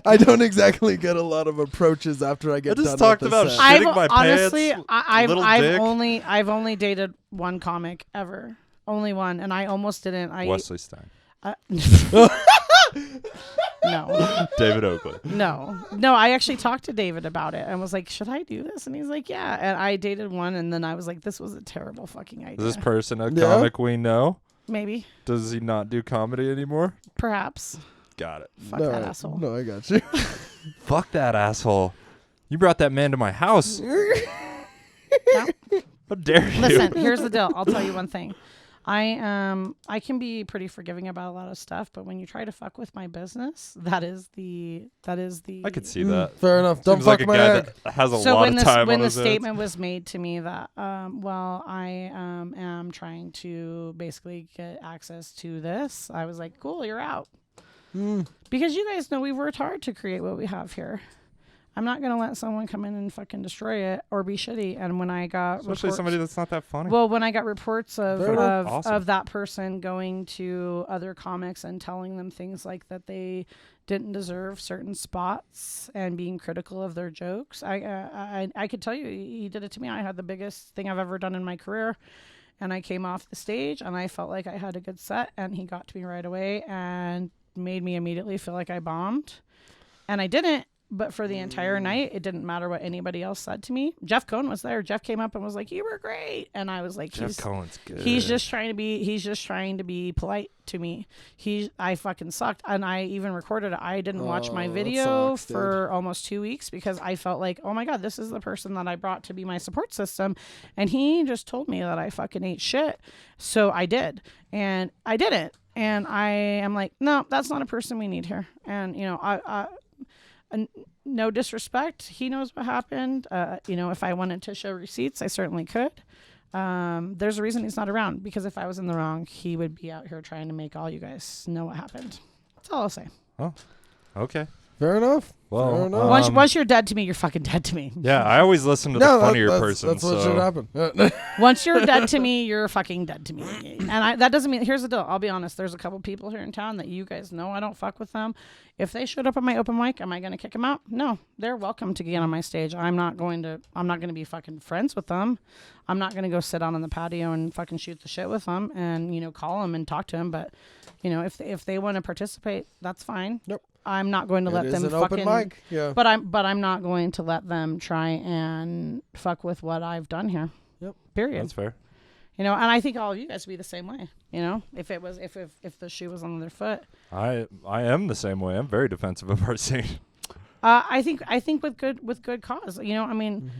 I don't exactly get a lot of approaches after I get I just done talked with the about set. shit. I've Shitting my honestly, pants, I've little dick. only dated one comic ever, only one, and I almost didn't. Wesley Stein. No, David Oakley. no. I actually talked to David about it and was like, "Should I do this?" And he's like, "Yeah." And I dated one, and then I was like, "This was a terrible fucking idea." Is this person a Yeah? comic we know? Maybe, Does he not do comedy anymore? perhaps. Got it. Fuck that asshole. No, I got you. Fuck that asshole. You brought that man to my house. No? How dare you? Listen, here's the deal. I'll tell you one thing. I can be pretty forgiving about a lot of stuff, but when you try to fuck with my business, that is the I could see that. Fair enough. Don't Seems fuck like a my guy egg. that has a so lot when of time when on the his hands. statement was made to me that I am trying to basically get access to this, I was like, cool, you're out. Because you guys know we've worked hard to create what we have here. I'm not gonna let someone come in and fucking destroy it or be shitty. And when I got Especially somebody that's not that funny. well, when I got reports of Awesome. of that person going to other comics and telling them things like that they didn't deserve certain spots and being critical of their jokes, I could tell you he did it to me. I had the biggest thing I've ever done in my career. and I came off the stage and I felt like I had a good set, and he got to me right away and made me immediately feel like I bombed. And I didn't, but for the entire night, it didn't matter what anybody else said to me. Jeff Cohen was there. Jeff came up and was like, "You were great." And I was like, Jeff Cohen's good. He's just trying to be polite to me. I fucking sucked. And I even recorded it. I didn't watch my video for almost 2 weeks because I felt like, oh my God, this is the person that I brought to be my support system. And he just told me that I fucking ate shit. So I did. And I didn't. And I am like, no, that's not a person we need here. And, you know, no disrespect. He knows what happened. You know, if I wanted to show receipts, I certainly could. There's a reason he's not around, because if I was in the wrong, he would be out here trying to make all you guys know what happened. That's all I'll say. Oh, okay. Fair enough. Well, Fair enough. Once you're dead to me, you're fucking dead to me. Yeah, I always listen to the funnier person. That's what should happen. Once you're dead to me, you're fucking dead to me. And that doesn't mean, here's the deal. I'll be honest. There's a couple people here in town that you guys know I don't fuck with them. If they showed up at my open mic, am I going to kick them out? No, they're welcome to get on my stage. I'm not going to be fucking friends with them. I'm not going to go sit on the patio and fucking shoot the shit with them and, you know, call them and talk to them. But, you know, if they want to participate, that's fine. Yep. I'm not going to let them fucking. Open mic. Yeah. But I'm not going to let them try and fuck with what I've done here. Yep. Period. That's fair. You know, and I think all of you guys would be the same way. You know, if the shoe was on their foot. I am the same way. I'm very defensive of our scene. I think with good cause. You know, I mean,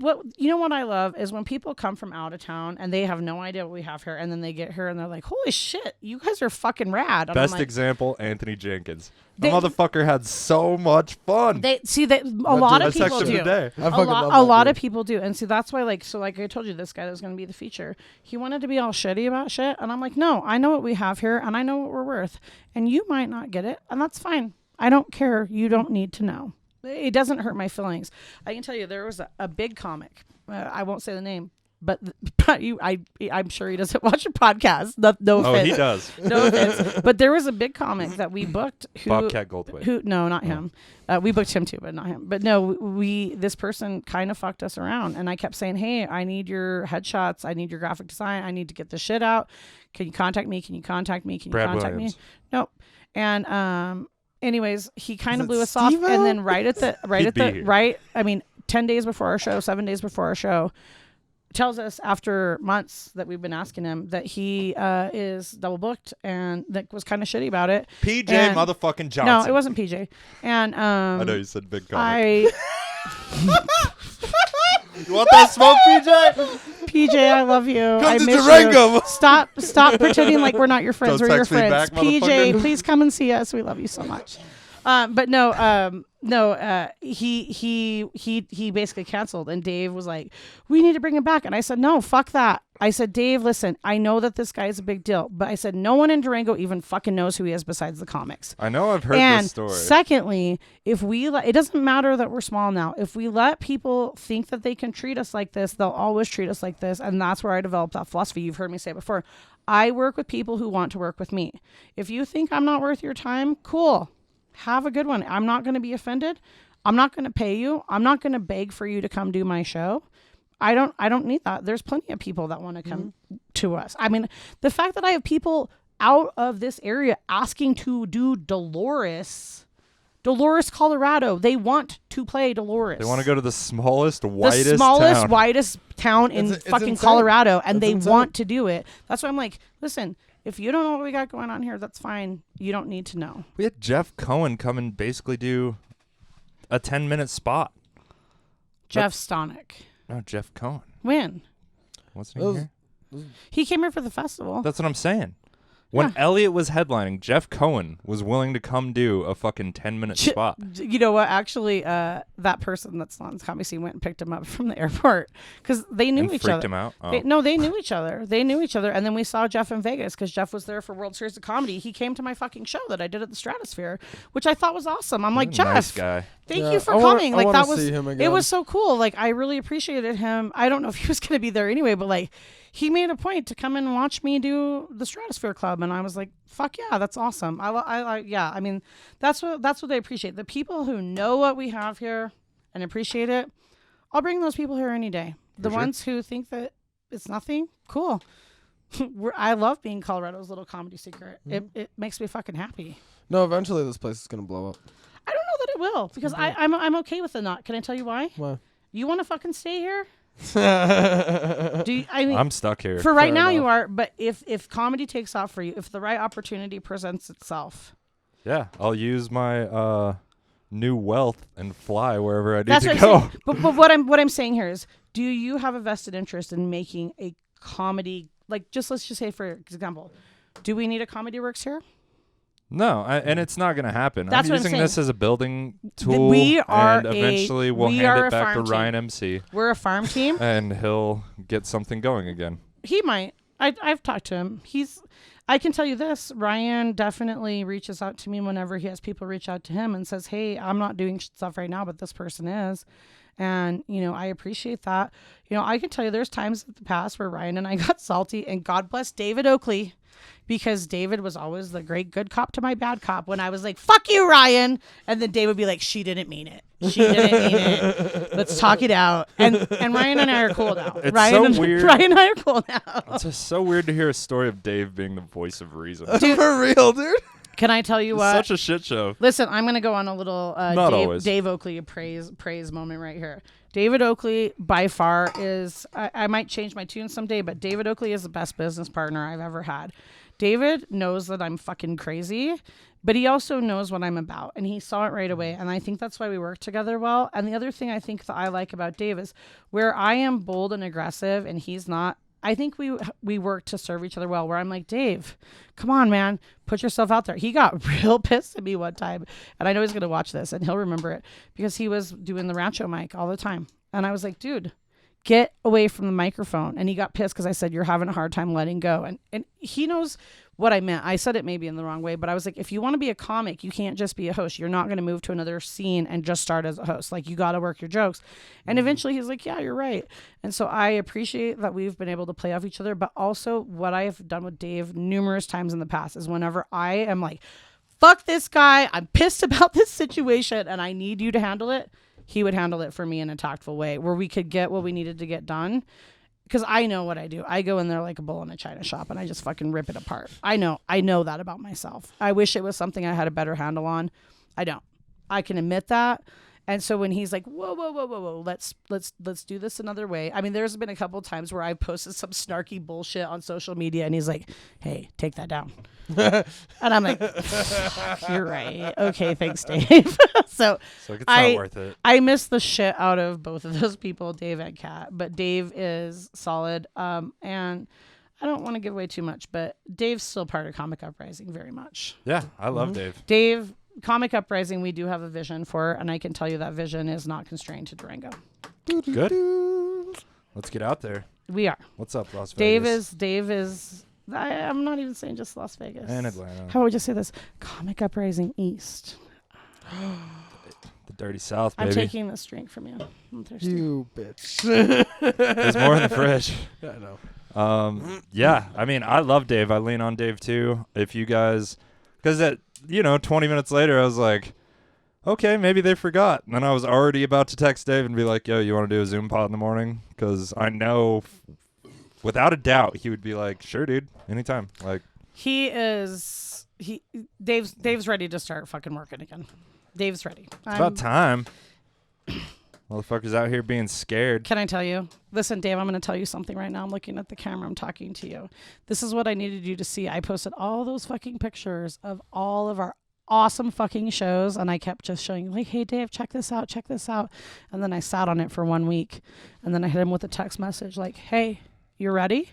what I love is when people come from out of town and they have no idea what we have here, and then they get here and they're like, "Holy shit, you guys are fucking rad." And Best example, Anthony Jenkins. The motherfucker had so much fun. A lot of people do. A lot of people do. And see, that's why, like I told you, this guy that was going to be the feature, he wanted to be all shitty about shit. And I'm like, no, I know what we have here and I know what we're worth. And you might not get it. And that's fine. I don't care. You don't need to know. It doesn't hurt my feelings. I can tell you there was a big comic. I won't say the name. But I'm sure he doesn't watch a podcast. No offense. Oh, he does. No offense. But there was a big comic that we booked. Bobcat Goldthwait. No, not him. We booked him too, but not him. But no, this person kind of fucked us around. And I kept saying, hey, I need your headshots. I need your graphic design. I need to get this shit out. Can you contact me? Can you contact me? Can you Brad contact Williams. me? Nope. And anyways, he kind of blew us off. And then right, 10 days before our show, 7 days before our show, tells us after months that we've been asking him that he is double booked and that was kind of shitty about it. PJ motherfucking Johnson. No, it wasn't PJ. And I know you said big comic. You want that smoke, PJ? PJ, I love you. Come I to miss Durango. you. Stop pretending like we're not your friends. Don't We're your text me friends. back, PJ, motherfucker. please come and see us. We love you so much. But no, he basically canceled, and Dave was like, we need to bring him back. And I said, no, fuck that. I said, Dave, listen, I know that this guy is a big deal, but I said, no one in Durango even fucking knows who he is besides the comics. I know, I've heard and this story. Secondly, if it doesn't matter that we're small now. If we let people think that they can treat us like this, they'll always treat us like this. And that's where I developed that philosophy. You've heard me say it before. I work with people who want to work with me. If you think I'm not worth your time, cool. Have a good one. I'm not going to be offended. I'm not going to pay you. I'm not going to beg for you to come do my show. I don't need that. There's plenty of people that want to come to us. I mean, the fact that I have people out of this area asking to do Dolores, Colorado. They want to play Dolores. They want to go to the smallest, whitest town. Widest town in It's fucking insane. Colorado, and That's they insane. want to do it. That's why I'm like, listen, if you don't know what we got going on here, that's fine. You don't need to know. We had Jeff Cohen come and basically do a 10-minute spot. Jeff Stonick. No, Jeff Cohen. When? Wasn't he here? He came here for the festival. That's what I'm saying. When Elliot was headlining, Jeff Cohen was willing to come do a fucking 10-minute spot. You know what? Actually, that person that's on the comedy scene went and picked him up from the airport because they knew And each freaked other. him out? Oh. They knew each other. They knew each other. And then we saw Jeff in Vegas because Jeff was there for World Series of Comedy. He came to my fucking show that I did at the Stratosphere, which I thought was awesome. I'm like, He's a Jeff, nice guy. thank you for coming. Like that was, it was so cool. Like I really appreciated him. I don't know if he was going to be there anyway, but like he made a point to come and watch me do the Stratosphere Club, and I was like, fuck yeah, that's awesome. I mean, that's what they appreciate. The people who know what we have here and appreciate it, I'll bring those people here any day. The ones who think that It's nothing. Cool. I love being Colorado's little comedy secret. It makes me fucking happy. No, eventually this place is gonna blow up. I don't know that it will because I'm okay with the not. Can I tell you why? Why? You want to fucking stay here? I'm stuck here. For right Fair now, enough. you are. But if comedy takes off for you, if the right opportunity presents itself, Yeah, I'll use my new wealth and fly wherever I need that's to what go. I'm saying. But what I'm saying here is, do you have a vested interest in making a comedy? Like, let's just say, for example, do we need a Comedy Works here? No, and it's not going to happen. That's I'm what I'm using saying. this as a building tool, We are and eventually we'll we hand are it a back to farm Ryan team. MC, We're a farm team. and he'll get something going again. He might. I've talked to him. I can tell you this. Ryan definitely reaches out to me whenever he has people reach out to him and says, hey, I'm not doing stuff right now, but this person is. And, I appreciate that. I can tell you there's times in the past where Ryan and I got salty, and God bless David Oakley, because David was always the great good cop to my bad cop when I was like, fuck you, Ryan. And then David would be like, she didn't mean it. She didn't mean it. Let's talk it out. And Ryan and I are cool now. It's Ryan so weird. Ryan and I are cool now. It's just so weird to hear a story of Dave being the voice of reason. For real, dude. Can I tell you It's what? such a shit show. Listen, I'm going to go on a little Not always. Dave Oakley praise moment right here. David Oakley, by far, is... I might change my tune someday, but David Oakley is the best business partner I've ever had. David knows that I'm fucking crazy, but he also knows what I'm about, and he saw it right away, and I think that's why we work together well. And the other thing I think that I like about Dave is where I am bold and aggressive and he's not, I think we work to serve each other well, where I'm like, Dave, come on, man, put yourself out there. He got real pissed at me one time, and I know he's going to watch this, and he'll remember it, because he was doing the Rancho mic all the time. And I was like, dude, get away from the microphone. And he got pissed because I said, you're having a hard time letting go. And he knows what I meant. I said it maybe in the wrong way, but I was like, if you want to be a comic, you can't just be a host. You're not going to move to another scene and just start as a host. Like, you got to work your jokes. And eventually he's like, yeah, you're right. And so I appreciate that we've been able to play off each other. But also what I have done with Dave numerous times in the past is whenever I am like, fuck this guy, I'm pissed about this situation and I need you to handle it, he would handle it for me in a tactful way where we could get what we needed to get done. Because I know what I do. I go in there like a bull in a china shop and I just fucking rip it apart. I know that about myself. I wish it was something I had a better handle on. I don't. I can admit that. And so when he's like, whoa, let's do this another way. I mean, there's been a couple times where I posted some snarky bullshit on social media and he's like, hey, take that down. And I'm like, you're right. Okay, thanks, Dave. So It's not worth it. I miss the shit out of both of those people, Dave and Kat. But Dave is solid. And I don't want to give away too much, but Dave's still part of Comic Uprising very much. Yeah, I love Dave. Dave, Comic Uprising, we do have a vision for, and I can tell you that vision is not constrained to Durango. Good. Let's get out there. We are. What's up, Las Vegas? Dave is. I'm not even saying just Las Vegas. And Atlanta. How would we just say this? Comic Uprising East. The dirty South, baby. I'm taking this drink from you. I'm thirsty. You bitch. There's more in the fridge. Yeah, I know. Yeah, I mean, I love Dave. I lean on Dave too. If you guys, because 20 minutes later, I was like, okay, maybe they forgot. And then I was already about to text Dave and be like, yo, you want to do a Zoom pod in the morning? Because I know, without a doubt, he would be like, sure, dude, anytime. Like, Dave's ready to start fucking working again. Dave's ready. it's about time. Motherfuckers out here being scared. Can I tell you? Listen, Dave, I'm going to tell you something right now. I'm looking at the camera. I'm talking to you. This is what I needed you to see. I posted all those fucking pictures of all of our awesome fucking shows, and I kept just showing you, like, hey, Dave, check this out. And then I sat on it for 1 week, and then I hit him with a text message like, hey, you ready?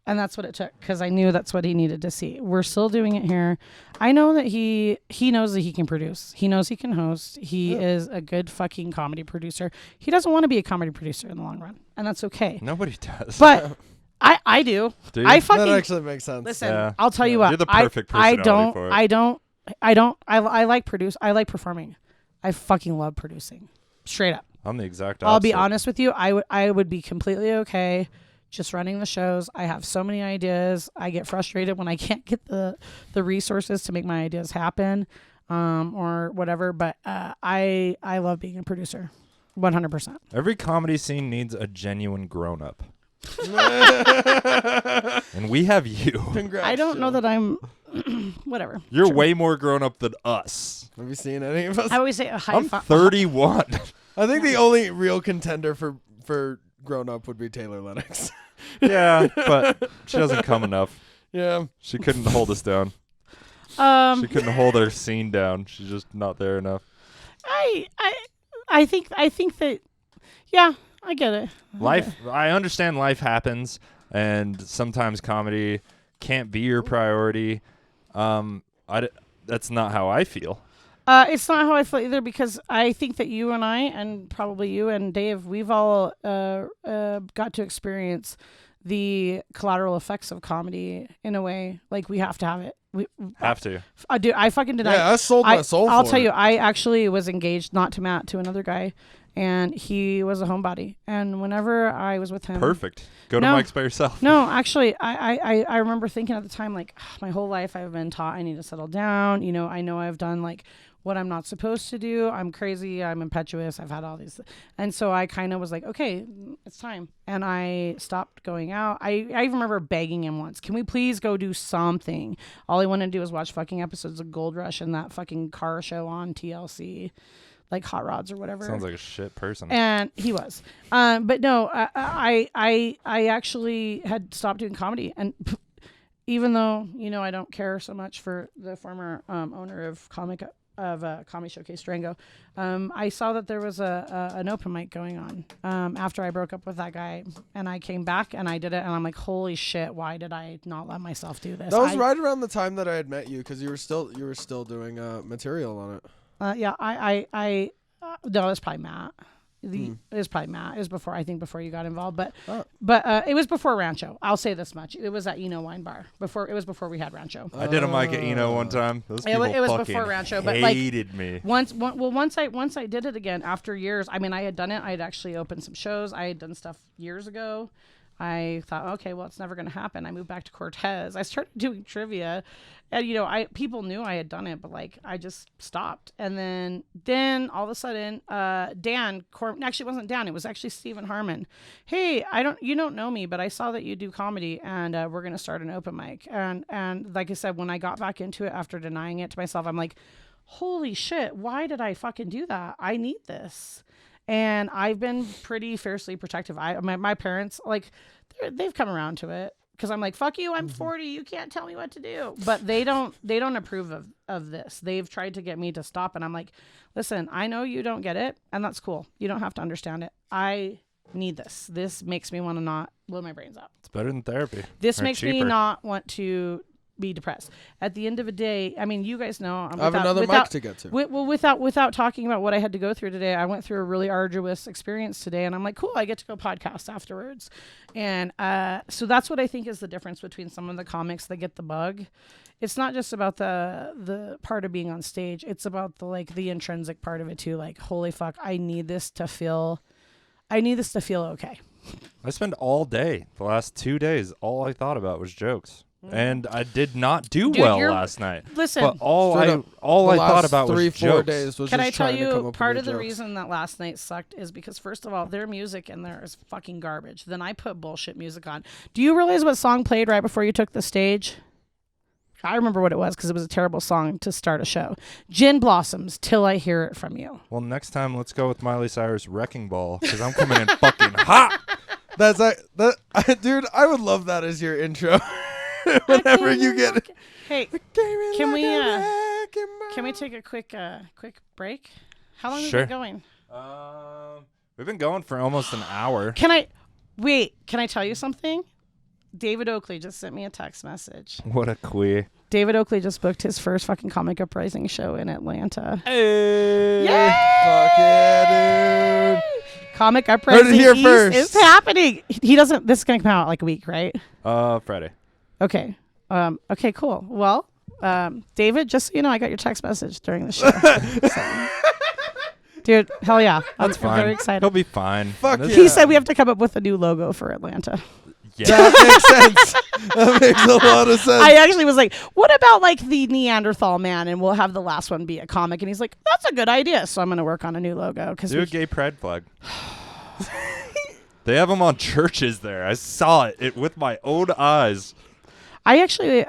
And that's what it took, because I knew that's what he needed to see. We're still doing it here. I know that he knows that he can produce. He knows he can host. He is a good fucking comedy producer. He doesn't want to be a comedy producer in the long run, and that's okay. Nobody does. But I do. Do you? I fucking That actually makes sense. listen. Yeah. I'll tell you what. You're the perfect personality for it. I like I like performing. I fucking love producing. Straight up. I'm the exact opposite. I'll be honest with you. I would be completely okay just running the shows. I have so many ideas. I get frustrated when I can't get the resources to make my ideas happen, or whatever. But I love being a producer, 100%. Every comedy scene needs a genuine grown-up. And we have you. Congrats. I don't know Jill. that I'm. Whatever. You're way more grown up than us. Have you seen any of us? I always say a high I'm five. 31. I think the only real contender for grown up would be Taylor Lennox. Yeah, but she doesn't come enough. Yeah. She couldn't hold us down. She couldn't hold our scene down. She's just not there enough. I think that. Yeah, I get it. I understand life happens, and sometimes comedy can't be your priority. That's not how I feel. It's not how I feel either, because I think that you and I, and probably you and Dave, we've all got to experience the collateral effects of comedy in a way. Like, we have to have it. We Have to. Dude, I fucking did. Yeah, I sold my soul I'll for tell it. you, I actually was engaged, not to Matt, to another guy, and he was a homebody. And whenever I was with him, Perfect. Go to No. Mike's by yourself. No, actually, I remember thinking at the time, like, my whole life I've been taught I need to settle down. You know, I know I've done, like, what I'm not supposed to do. I'm crazy. I'm impetuous. I've had all these. And so I kind of was like, okay, it's time. And I stopped going out. I even remember begging him once, can we please go do something? All I wanted to do was watch fucking episodes of Gold Rush and that fucking car show on TLC, like Hot Rods or whatever. Sounds like a shit person. And he was. But no, I actually had stopped doing comedy. And even though, you know, I don't care so much for the former owner of Comedy Showcase Durango, I saw that there was an open mic going on after I broke up with that guy, and I came back and I did it, and I'm like, holy shit, why did I not let myself do this? That was right around the time that I had met you, because you were still doing material on it. Yeah, no, it's probably Matt. It was probably Matt. It was before you got involved, but it was before Rancho. I'll say this much: it was at Eno Wine Bar. It was before we had Rancho. I did a mic at Eno one time. Those people It was fucking before Rancho, but like hated me. once I did it again after years. I mean, I had done it. I had actually opened some shows. I had done stuff years ago. I thought, okay, well, it's never going to happen. I moved back to Cortez. I started doing trivia, and people knew I had done it, but like I just stopped. And then all of a sudden, Dan actually it wasn't Dan. It was actually Stephen Harmon. Hey, you don't know me, but I saw that you do comedy, and we're going to start an open mic. And like I said, when I got back into it after denying it to myself, I'm like, holy shit, why did I fucking do that? I need this. And I've been pretty fiercely protective. My parents, like, they've come around to it, because I'm like, fuck you, I'm 40, you can't tell me what to do. But they don't approve of this. They've tried to get me to stop, and I'm like, listen, I know you don't get it, and that's cool. You don't have to understand it. I need this. This makes me want to not blow my brains out. It's better than therapy. This Or makes me cheaper. not want to be depressed. At the end of the day, I mean, you guys know. I have another mic to get to. Without talking about what I had to go through today, I went through a really arduous experience today, and I'm like, cool, I get to go podcast afterwards. And so that's what I think is the difference between some of the comics that get the bug. It's not just about the part of being on stage. It's about the intrinsic part of it too. Like, holy fuck, I need this to feel okay. I spent all day, the last 2 days, all I thought about was jokes. And I did not do well last night. Listen, but all I thought about was 3-4 jokes. days was can I just tell trying to come you, up part with of the jokes. reason that last night sucked is because, first of all, their music in there is fucking garbage. Then I put bullshit music on. Do you realize what song played right before you took the stage? I remember what it was, because it was a terrible song to start a show. Gin Blossoms, Till I Hear It From You. Well, next time, let's go with Miley Cyrus' Wrecking Ball, because I'm coming in fucking hot. Dude, I would love that as your intro. Whenever you get Hey, can we take a quick break? How long is Sure. it going? We've been going for almost an hour. Can I tell you something? David Oakley just sent me a text message. What a queer. David Oakley just booked his first fucking Comic Uprising show in Atlanta. Hey. Yay! Fuck yeah, dude. Comic Uprising Heard it here East first. is happening. He doesn't. This is gonna come out like a week, right? Friday. Okay. Okay. Cool. Well, David, just so you know, I got your text message during the show. So. Dude, hell yeah! That's I'm fine. very excited. He'll be fine. Fuck This- yeah. He said we have to come up with a new logo for Atlanta. Yeah. That makes sense. That makes a lot of sense. I actually was like, what about like the Neanderthal man, and we'll have the last one be a comic? And he's like, that's a good idea. So I'm going to work on a new logo. Do a gay pride flag. They have them on churches there. I saw it with my own eyes. I actually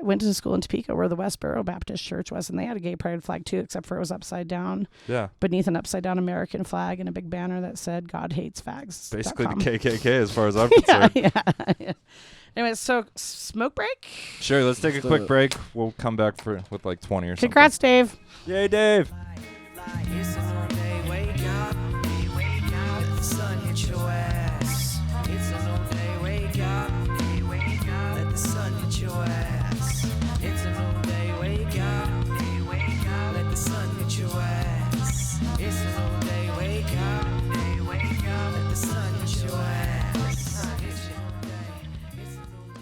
went to school in Topeka where the Westboro Baptist Church was, and they had a gay pride flag too, except for it was upside down. Yeah. Beneath an upside down American flag and a big banner that said "God hates fags." Basically the KKK as far as I'm concerned. yeah. Anyway, so smoke break. Sure, let's take a quick break. We'll come back with like 20 or something. Congrats, Dave. Yay, Dave. It's a new day, wake up. Let the sun hit your ass. It's a new day, wake up. Let the sun hit your ass. It's a new day, wake up. Let the sun hit your ass. It's a new day, wake up. Let the sun hit your ass. It's a new day. It's a new day.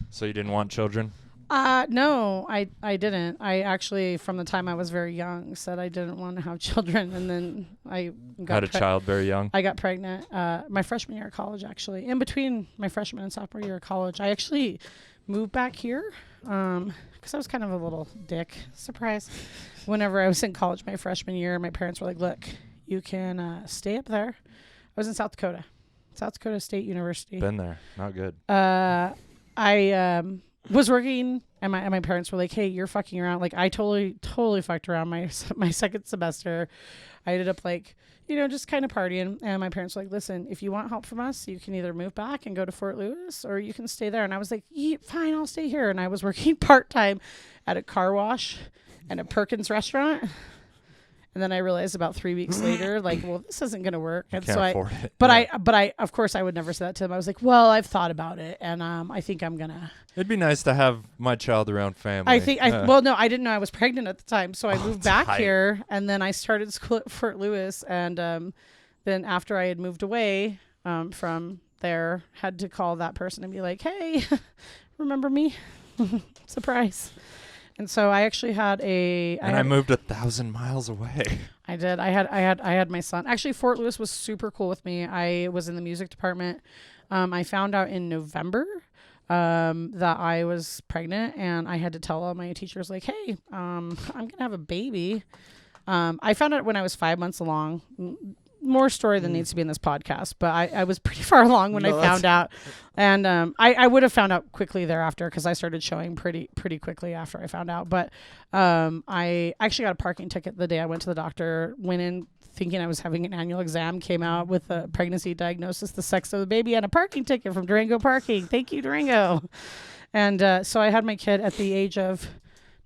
So you didn't want children? No, I didn't. I actually, from the time I was very young, said I didn't want to have children, and then I got Had a child very young? I got pregnant my freshman year of college, actually. In between my freshman and sophomore year of college, I actually moved back here because I was kind of a little dick. Surprise. Whenever I was in college my freshman year, my parents were like, look, you can stay up there. I was in South Dakota State University. Been there. Not good. I was working, and my parents were like, hey, you're fucking around. Like, I totally fucked around my second semester. I ended up, like, just kind of partying. And my parents were like, listen, if you want help from us, you can either move back and go to Fort Lewis, or you can stay there. And I was like, yeah, fine, I'll stay here. And I was working part-time at a car wash and a Perkins restaurant. And then I realized about 3 weeks later, like, well, this isn't going to work. And Can't afford it. But I, of course, I would never say that to them. I was like, well, I've thought about it, and I think I'm going to. It'd be nice to have my child around family. Well, no, I didn't know I was pregnant at the time. So I moved back tight. here, and then I started school at Fort Lewis. And then after I had moved away from there, had to call that person and be like, hey, remember me? Surprise. And so I actually had I moved 1,000 miles away. I did. I had my son. Actually, Fort Lewis was super cool with me. I was in the music department. I found out in November that I was pregnant, and I had to tell all my teachers, like, hey, I'm going to have a baby. I found out when I was 5 months along. More story than needs to be in this podcast, but I was pretty far along when I found out, and I would have found out quickly thereafter because I started showing pretty quickly after I found out. But I actually got a parking ticket the day I went to the doctor. Went in thinking I was having an annual exam. Came out with a pregnancy diagnosis, the sex of the baby, and a parking ticket from Durango Parking. Thank you, Durango. And so I had my kid at the age of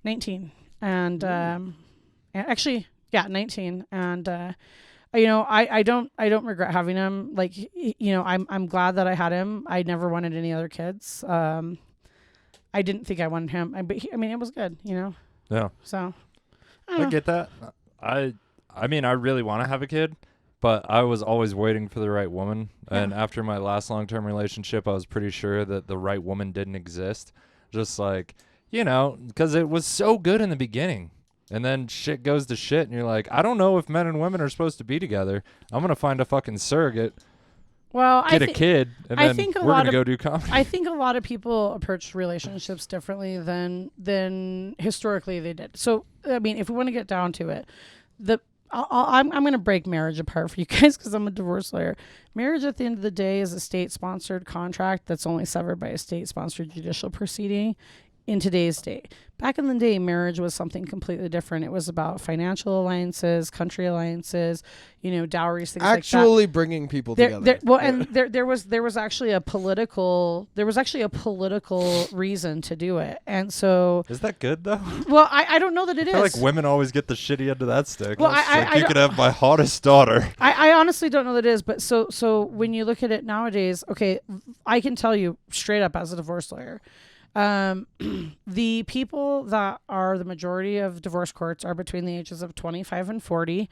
19, and actually, yeah, 19, and. I don't regret having him. Like, I'm glad that I had him. I never wanted any other kids. I didn't think I wanted him, but it was good, Yeah. So I get that. I mean, I really want to have a kid, but I was always waiting for the right woman. Yeah. And after my last long-term relationship, I was pretty sure that the right woman didn't exist. Just like, because it was so good in the beginning. And then shit goes to shit, and you're like, I don't know if men and women are supposed to be together. I'm going to find a fucking surrogate, get a kid, and then we're going to go do comedy. I think a lot of people approach relationships differently than historically they did. So, if we want to get down to it, I'm going to break marriage apart for you guys because I'm a divorce lawyer. Marriage at the end of the day is a state-sponsored contract that's only severed by a state-sponsored judicial proceeding. In today's day. Back in the day, marriage was something completely different. It was about financial alliances, country alliances, dowries, things actually like that. bringing people together. And there was actually a political reason to do it. And so is that good though? Well, I don't know that it is. I feel like women always get the shitty end of that stick. Well, you could have my hottest daughter. I honestly don't know that it is, but so when you look at it nowadays, okay, I can tell you straight up as a divorce lawyer. The people that are the majority of divorce courts are between the ages of 25 and 40.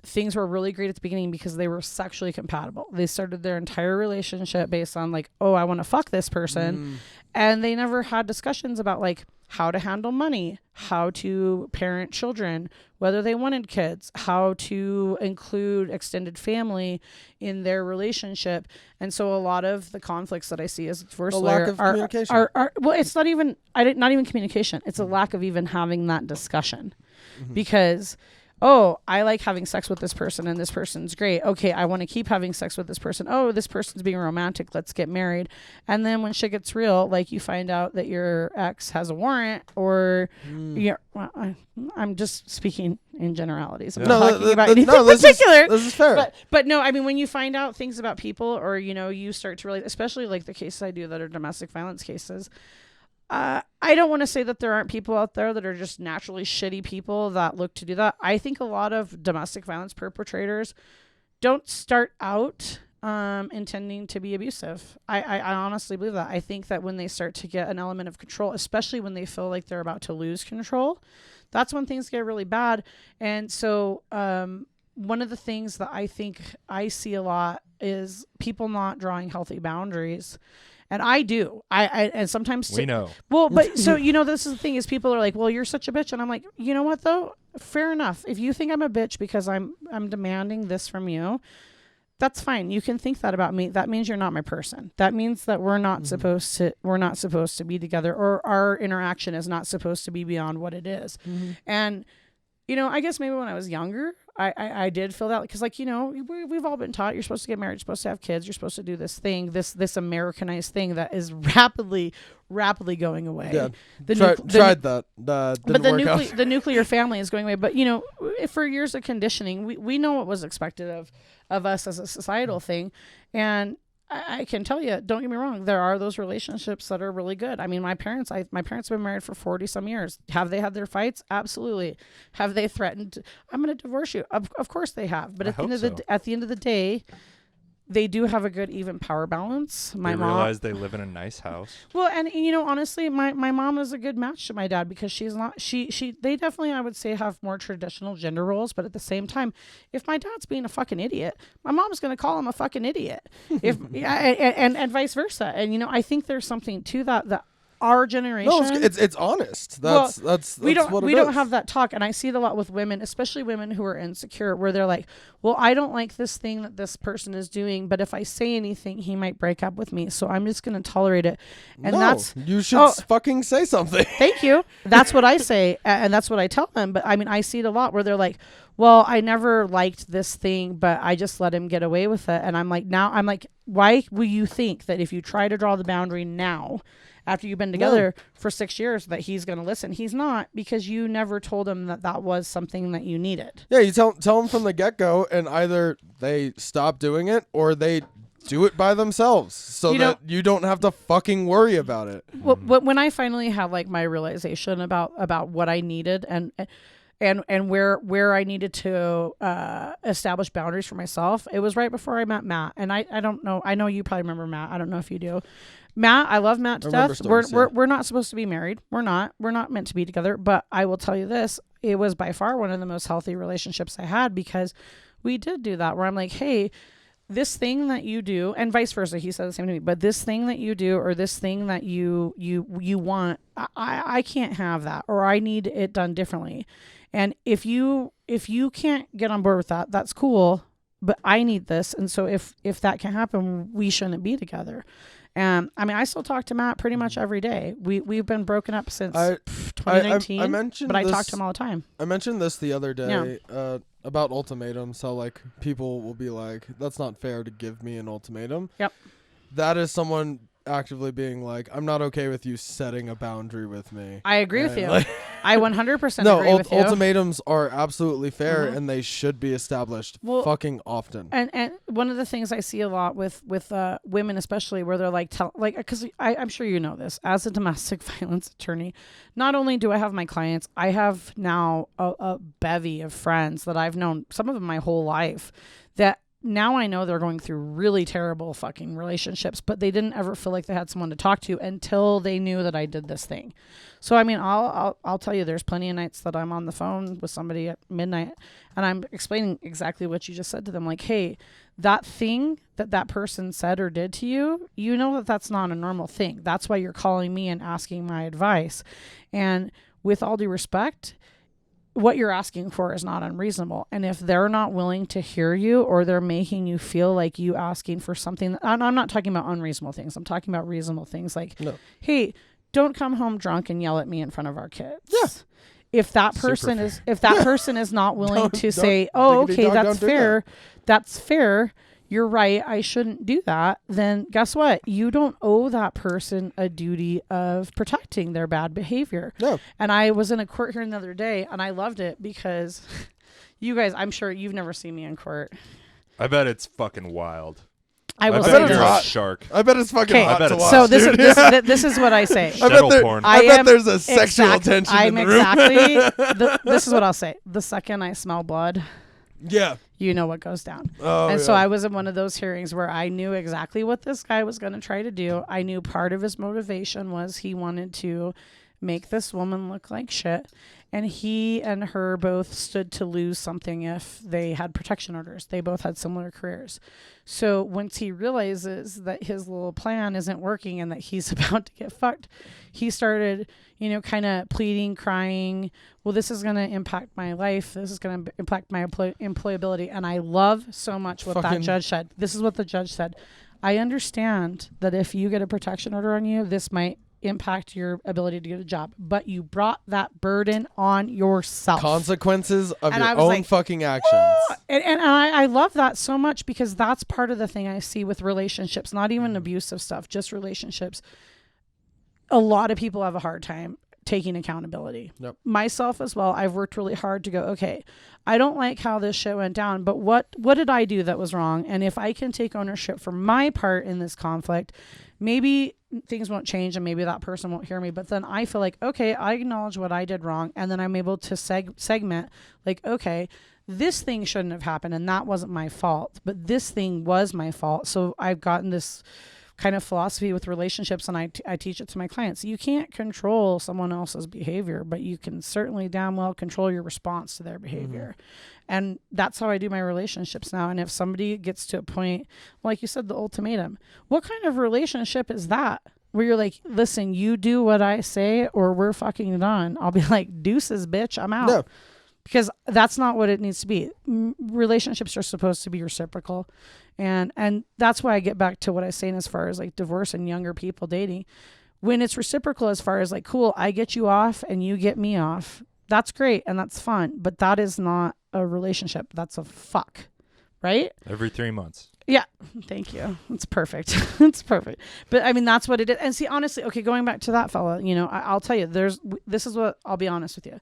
Things were really great at the beginning because they were sexually compatible. They started their entire relationship based on like, oh, I want to fuck this person. And they never had discussions about like how to handle money, how to parent children, whether they wanted kids, how to include extended family in their relationship. And so a lot of the conflicts that I see as a divorce lawyer lack of communication. are well, it's not even communication. It's a lack of even having that discussion because oh, I like having sex with this person and this person's great. Okay, I want to keep having sex with this person. Oh, this person's being romantic. Let's get married. And then when shit gets real, like you find out that your ex has a warrant or I'm just speaking in generalities. I'm not talking about anything particular. This is fair. But no, I mean, when you find out things about people or, you start to really, especially like the cases I do that are domestic violence cases, I don't want to say that there aren't people out there that are just naturally shitty people that look to do that. I think a lot of domestic violence perpetrators don't start out intending to be abusive. I honestly believe that. I think that when they start to get an element of control, especially when they feel like they're about to lose control, that's when things get really bad. And so one of the things that I think I see a lot is people not drawing healthy boundaries. And I do. I and sometimes we know. Well, but so this is the thing is people are like, well, you're such a bitch, and I'm like, you know what though? Fair enough. If you think I'm a bitch because I'm demanding this from you, that's fine. You can think that about me. That means you're not my person. That means that we're not supposed to be together, or our interaction is not supposed to be beyond what it is. And I guess maybe when I was younger, I did feel that because, we've all been taught you're supposed to get married, you're supposed to have kids, you're supposed to do this thing, this Americanized thing that is rapidly going away. Yeah, tried that. Didn't work out. The nuclear family is going away. But for years of conditioning, we know what was expected of us as a societal thing, and I can tell you, don't get me wrong, there are those relationships that are really good. I mean, my parents have been married for 40 some years. Have they had their fights? Absolutely. Have they threatened, I'm going to divorce you? Of course they have. But at the end of the day, they do have a good even power balance. They realize they live in a nice house. Well, and honestly, my mom is a good match to my dad because she's not they definitely, I would say, have more traditional gender roles, but at the same time, if my dad's being a fucking idiot, my mom's going to call him a fucking idiot. And vice versa. And I think there's something to that our generation. No, it's honest. That's we what it don't is. have that talk, and I see it a lot with women, especially women who are insecure, where they're like, well, I don't like this thing that this person is doing, but if I say anything, he might break up with me, so I'm just going to tolerate it. And you should fucking say something. Thank you. That's what I say, and that's what I tell them. But I mean, I see it a lot where they're like, well, I never liked this thing, but I just let him get away with it. And I'm like, why will you think that if you try to draw the boundary now, after you've been together for 6 years, that he's going to listen? He's not, because you never told him that was something that you needed. Yeah, you tell him from the get-go, and either they stop doing it or they do it by themselves so that you don't have to fucking worry about it. Well, when I finally had my realization about what I needed and where I needed to establish boundaries for myself, it was right before I met Matt. And I don't know, I know you probably remember Matt. I don't know if you do. Matt, I love Matt to death. We're not supposed to be married. We're not meant to be together. But I will tell you this, it was by far one of the most healthy relationships I had, because we did do that, where I'm like, hey, this thing that you do, and vice versa, he said the same to me, but this thing that you do, or this thing that you want, I can't have that, or I need it done differently. And if you can't get on board with that, that's cool, but I need this. And so if that can happen, we shouldn't be together. And I mean, I still talk to Matt pretty much every day. We've been broken up since 2019, I talk to him all the time. I mentioned this the other day about ultimatums, how people will be like, that's not fair to give me an ultimatum. Yep. That is someone actively being like, I'm not okay with you setting a boundary with me. I agree with you. I 100% agree with you. Ultimatums are absolutely fair, and they should be established fucking often. And one of the things I see a lot with women, especially, where they're because I'm sure you know this, as a domestic violence attorney, not only do I have my clients, I have now a bevy of friends that I've known, some of them my whole life, that now I know they're going through really terrible fucking relationships, but they didn't ever feel like they had someone to talk to until they knew that I did this thing. So, I mean, I'll tell you, there's plenty of nights that I'm on the phone with somebody at midnight and I'm explaining exactly what you just said to them. Like, hey, that thing that person said or did to you, you know that that's not a normal thing. That's why you're calling me and asking my advice. And with all due respect, what you're asking for is not unreasonable. And if they're not willing to hear you, or they're making you feel like you asking for something, I'm not talking about unreasonable things. I'm talking about reasonable things, like, hey, don't come home drunk and yell at me in front of our kids. Yeah. if that Super person fair. is person is not willing to Don't- say, oh, diggity okay, dog, that's don't do fair, that's fair, you're right, I shouldn't do that, then guess what? You don't owe that person a duty of protecting their bad behavior. No. And I was in a court hearing the other day, and I loved it because you guys, I'm sure you've never seen me in court. I bet it's fucking wild. I will bet say it's you're this. a hot. shark. I bet it's fucking Okay. hot I bet to it's watch. So this is dude. this is what I say. I bet, Shuttle there, porn. I bet there's a sexual tension I'm in the room. this is what I'll say. The second I smell blood, Yeah. you know what goes down. Oh, And so yeah. I was in one of those hearings where I knew exactly what this guy was going to try to do. I knew part of his motivation was he wanted to make this woman look like shit. And he and her both stood to lose something if they had protection orders. They both had similar careers. So once he realizes that his little plan isn't working and that he's about to get fucked, he started, kind of pleading, crying, well, this is going to impact my life. This is going to impact my employability. And I love so much what that judge said. This is what the judge said. I understand that if you get a protection order on you, this might impact your ability to get a job, but you brought that burden on yourself. Consequences of And I your was own like, fucking actions. And I love that so much because that's part of the thing I see with relationships, not even abusive stuff, just relationships. A lot of people have a hard time taking accountability. Yep. Myself as well. I've worked really hard to go, okay, I don't like how this shit went down, but what did I do that was wrong? And if I can take ownership for my part in this conflict, maybe things won't change and maybe that person won't hear me. But then I feel like, okay, I acknowledge what I did wrong. And then I'm able to segment like, okay, this thing shouldn't have happened and that wasn't my fault, but this thing was my fault. So I've gotten this kind of philosophy with relationships, and I teach it to my clients. You can't control someone else's behavior, but you can certainly damn well control your response to their behavior. And that's how I do my relationships now. And if somebody gets to a point, like you said, the ultimatum, what kind of relationship is that? Where you're like, listen, you do what I say or we're fucking done. I'll be like, deuces, bitch, I'm out. No. Because that's not what it needs to be. Relationships are supposed to be reciprocal. And that's why I get back to what I was saying as far as like divorce and younger people dating. When it's reciprocal as far as like, cool, I get you off and you get me off. That's great and that's fun. But that is not a relationship. That's a fuck. Right? Every 3 months. Yeah. Thank you. It's perfect. It's perfect. But I mean, that's what it is. And see, honestly, okay, going back to that fella, I'll tell you, this is what I'll be honest with you.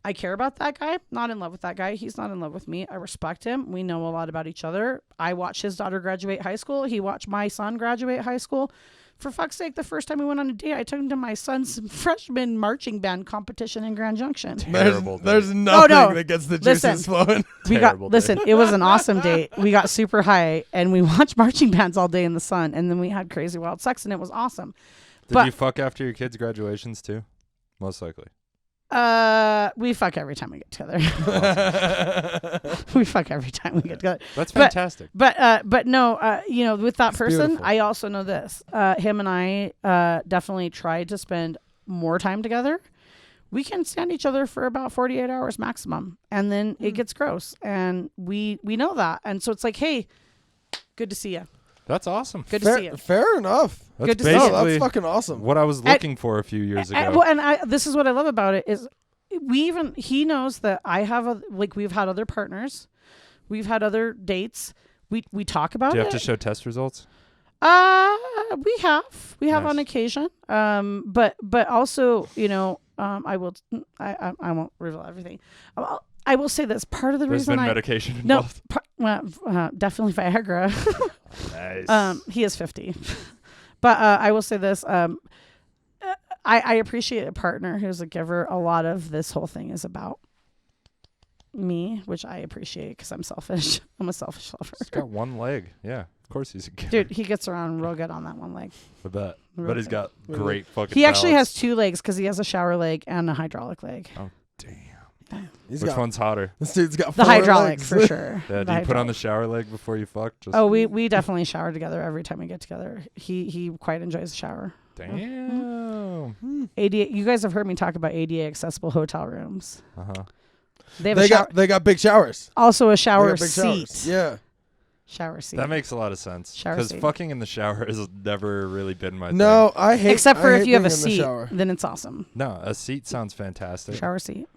I care about that guy. Not in love with that guy. He's not in love with me. I respect him. We know a lot about each other. I watched his daughter graduate high school. He watched my son graduate high school. For fuck's sake, the first time we went on a date, I took him to my son's freshman marching band competition in Grand Junction. Terrible There's date. nothing that gets the juices flowing. Terrible date. It was an awesome date. We got super high and we watched marching bands all day in the sun, and then we had crazy wild sex, and it was awesome. Did you fuck after your kids' graduations too? Most likely. We fuck every time we get together. We fuck every time we get together. That's fantastic. But no, with that person, beautiful. I also know this. Him and I definitely tried to spend more time together. We can stand each other for about 48 hours maximum, and then it gets gross, and we know that, and so it's like, hey, good to see you. That's awesome. Good to see you. Fair enough. That's good to see you. No, basically that's fucking awesome. what I was looking for a few years ago. This is what I love about it is he knows that I have we've had other partners, we've had other dates. We talk about it. Do you have to show test results? We have Nice. on occasion. But also, I won't reveal everything. I will say this, part of the There's reason been medication no, involved. definitely Viagra. Nice. He is 50. But I will say this, I appreciate a partner who's a giver. A lot of this whole thing is about me, which I appreciate because I'm selfish. I'm a selfish lover. He's got one leg. Yeah, of course he's a kid. Dude, he gets around real good on that one leg. I bet. Real But he's good. got great fucking He actually has balance. 2 legs because he has a shower leg and a hydraulic leg. Oh, damn. He's Which got, one's hotter? This dude's got The 4 hydraulic legs. for sure. Yeah, do you put on the shower leg before you fuck? Just Oh, we definitely shower together every time we get together. He quite enjoys the shower. Damn. ADA. You guys have heard me talk about ADA accessible hotel rooms. Uh-huh. They have They got big showers. also a They shower got big seat. showers. Yeah. Shower seat. That makes a lot of sense. Shower Because seat. fucking in the shower has never really been my No, I hate. Except for I if hate you have a being in the seat, shower. then it's awesome. thing. No, a seat sounds fantastic. Shower seat.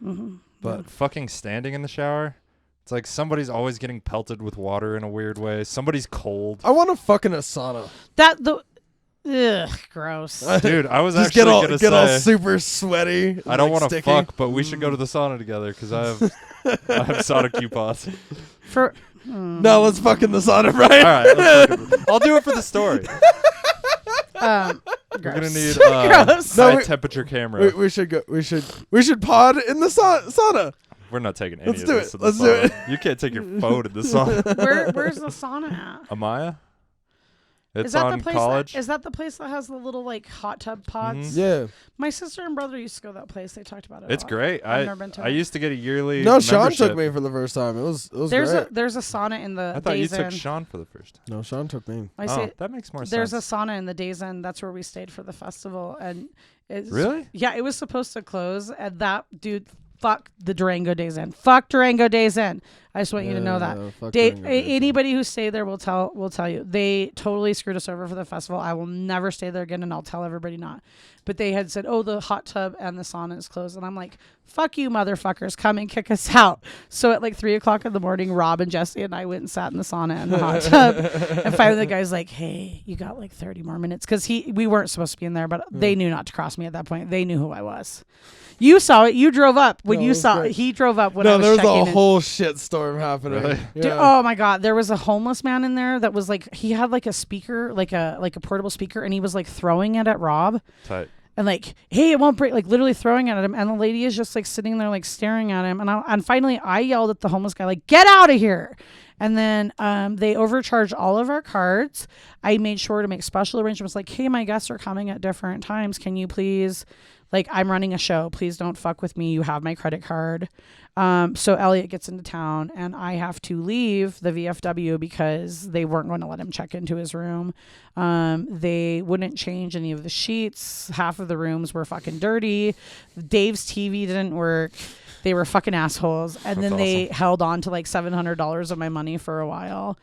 But fucking standing in the shower, it's like somebody's always getting pelted with water in a weird way. Somebody's cold. I want to fuck in a sauna. Ugh, gross. Dude, I was Just actually get all gonna get all say super sweaty. I don't like, want to sticky. fuck, but we should go to the sauna together because I have sauna coupons. For No, let's fuck in the sauna, Brian. All right, I'll do it for the story. We're gonna gross. need Gross. No, high temperature camera. We should go. We should pod in the sauna. We're not taking any Let's of do this it. to the Let's do sauna. it. You can't take your phone in the sauna. Where's the sauna at? Amaya? It's Is that on the place? College. Is that the place that has the little like hot tub pods? Yeah. My sister and brother used to go to that place. They talked about it. It's a lot. great. I've never been to I it. used to get a yearly No, Sean membership. took me for the first time. It was There's great. a sauna in the I thought you Days took Inn. Sean for the first time. No, Sean took me. I say That makes more there's sense. a sauna in the Days Inn. That's where we stayed for the festival, and it's Really? Yeah, it was supposed to close, and that dude. Fuck the Durango Days Inn. Fuck Durango Days Inn. I just want you to know that. fuck Durango Days Inn. Anybody who stayed there will tell you they totally screwed us over for the festival. I will never stay there again, and I'll tell everybody not. But they had said, "Oh, the hot tub and the sauna is closed," and I'm like, "Fuck you, motherfuckers! Come and kick us out." So at like 3:00 in the morning, Rob and Jesse and I went and sat in the sauna and the hot tub, and finally the guy's like, "Hey, you got like 30 more minutes," because we weren't supposed to be in there, but they knew not to cross me at that point. They knew who I was. You saw it. You drove up when No, you it was saw great. it. He drove up when I No, was there was checking a in. whole shit storm happening. Really? Yeah. Dude, oh my god, there was a homeless man in there that was like he had like a speaker, like a portable speaker, and he was like throwing it at Rob Tight. and like, hey, it won't break, like literally throwing it at him, and the lady is just like sitting there like staring at him, and finally I yelled at the homeless guy like, get out of here. And then they overcharged all of our cards. I made sure to make special arrangements like, hey, my guests are coming at different times. Can you please, like, I'm running a show. Please don't fuck with me. You have my credit card. So Elliot gets into town and I have to leave the VFW because they weren't going to let him check into his room. They wouldn't change any of the sheets. Half of the rooms were fucking dirty. Dave's TV didn't work. They were fucking assholes. And That's then they awesome. held on to like $700 of my money for a while,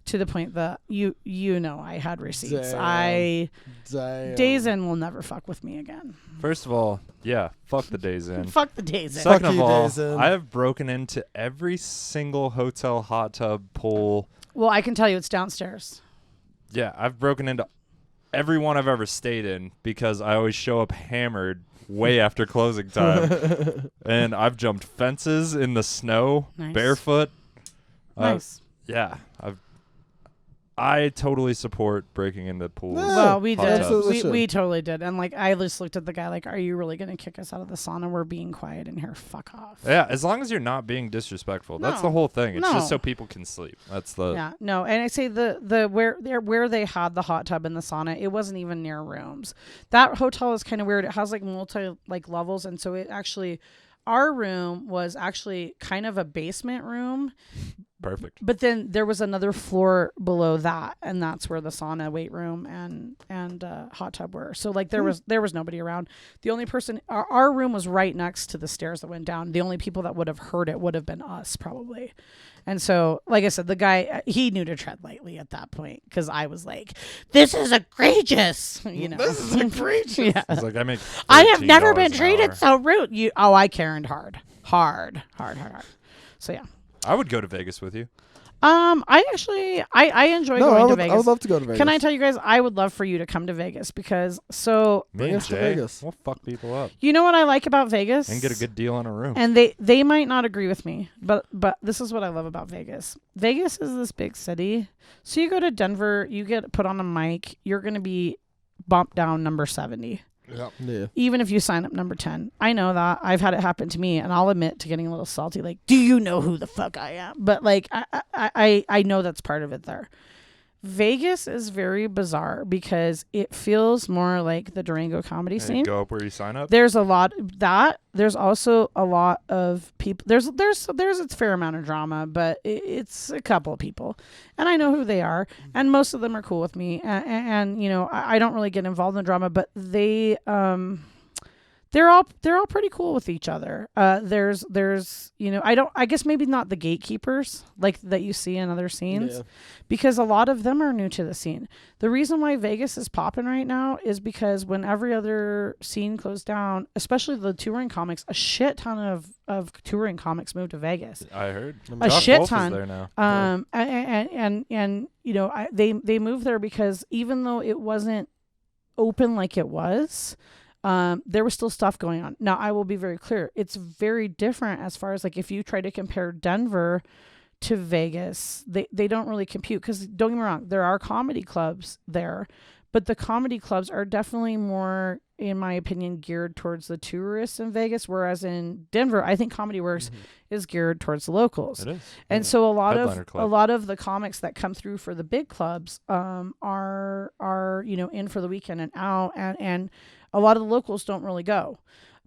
to the point that you know I had receipts. Damn. Days Inn will never fuck with me again. First of all, yeah, fuck the Days Inn. Fuck the Days Inn. Fuck Second of you, all, Days Inn. I have broken into every single hotel hot tub pool. Well, I can tell you it's downstairs. Yeah, I've broken into every one I've ever stayed in because I always show up hammered way after closing time. And I've jumped fences in the snow, Nice. barefoot. Nice. Yeah, I totally support breaking into pools. Yeah. Well, we hot did. tubs. We totally did. And like, I just looked at the guy like, are you really going to kick us out of the sauna? We're being quiet in here. Fuck off. Yeah, as long as you're not being disrespectful. That's the No. whole thing. It's No. just so people can sleep. That's the Yeah, no, and I say the where they had the hot tub and the sauna, it wasn't even near rooms. That hotel is kind of weird. It has like multi like levels, and so it actually, our room was actually kind of a basement room, perfect. but then there was another floor below that, and that's where the sauna, weight room, and hot tub were. So like there was nobody around. The only person, our room was right next to the stairs that went down. The only people that would have heard it would have been us probably. And so, like I said, the guy, he knew to tread lightly at that point because I was like, "This is egregious," you know. This is egregious. Yeah. It's like I make. I have never been $13 an treated hour. so rude. I Karened hard. So yeah. I would go to Vegas with you. I enjoy No, going I to would Vegas. love to go to Vegas. Can I tell you guys? I would love for you to come to Vegas because Me Bring and us to Jay, Vegas. we'll fuck people up you know what I like about Vegas and get a good deal on a room. And they might not agree with me, but this is what I love about Vegas. Vegas is this big city. So you go to Denver, you get put on a mic, you're going to be bumped down number 70. Yeah. Even if you sign up number 10. I know that. I've had it happen to me, and I'll admit to getting a little salty, like, do you know who the fuck I am? But like I know that's part of it there. Vegas is very bizarre because it feels more like the Durango comedy And scene. go up where you sign up. There's a lot that there's also a lot of people. There's its fair amount of drama, but it's a couple of people, and I know who they are, and most of them are cool with me. And you know, I don't really get involved in the drama, but they they're all pretty cool with each other. There's I guess maybe not the gatekeepers like that you see in other scenes, because a lot of them are new to the scene. The reason why Vegas is popping right now is because when every other scene closed down, especially the touring comics, a shit ton of touring comics moved to Vegas. I heard a Josh shit Wolf ton. is there now. And they moved there because even though it wasn't open like it was, there was still stuff going on. Now, I will be very clear. It's very different as far as like if you try to compare Denver to Vegas, they don't really compute, because don't get me wrong, there are comedy clubs there, but the comedy clubs are definitely more, in my opinion, geared towards the tourists in Vegas, whereas in Denver, I think Comedy Works is geared towards the locals. It is. And so a lot Headliner of the comics that come through for the big clubs are in for the weekend and out, and a lot of the locals don't really go.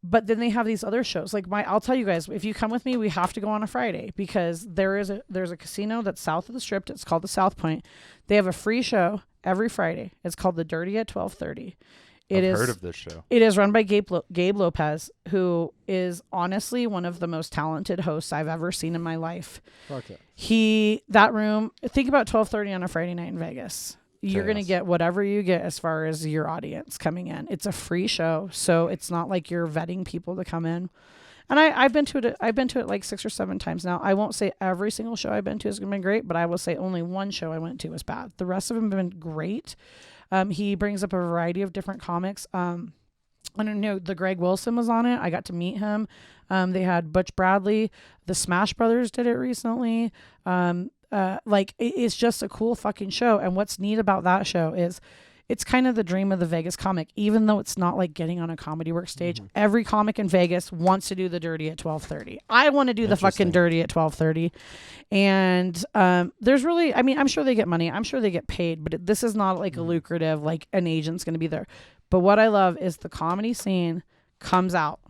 But then they have these other shows. Like I'll tell you guys, if you come with me, we have to go on a Friday, because there's a casino that's south of the Strip. It's called the South Point. They have a free show every Friday. It's called The Dirty at 12:30. I've heard of this show. It is run by Gabe Lopez, who is honestly one of the most talented hosts I've ever seen in my life. Okay. That room, think about 12:30 on a Friday night in Vegas. You're going to get whatever you get as far as your audience coming in. It's a free show, so it's not like you're vetting people to come in. And I've been to it like 6 or 7 times now. I won't say every single show I've been to has been great, but I will say only one show I went to was bad. The rest of them have been great. He brings up a variety of different comics. I don't know, the Greg Wilson was on it. I got to meet him. They had Butch Bradley. The Smash Brothers did it recently. It's just a cool fucking show. And what's neat about that show is it's kind of the dream of the Vegas comic, even though it's not like getting on a Comedy Works stage. Every comic in Vegas wants to do the Dirty at 12:30. I want to do the fucking Dirty at 12:30. And there's really, I mean, I'm sure they get money. I'm sure they get paid, but this is not like a lucrative, like an agent's going to be there. But what I love is the comedy scene comes out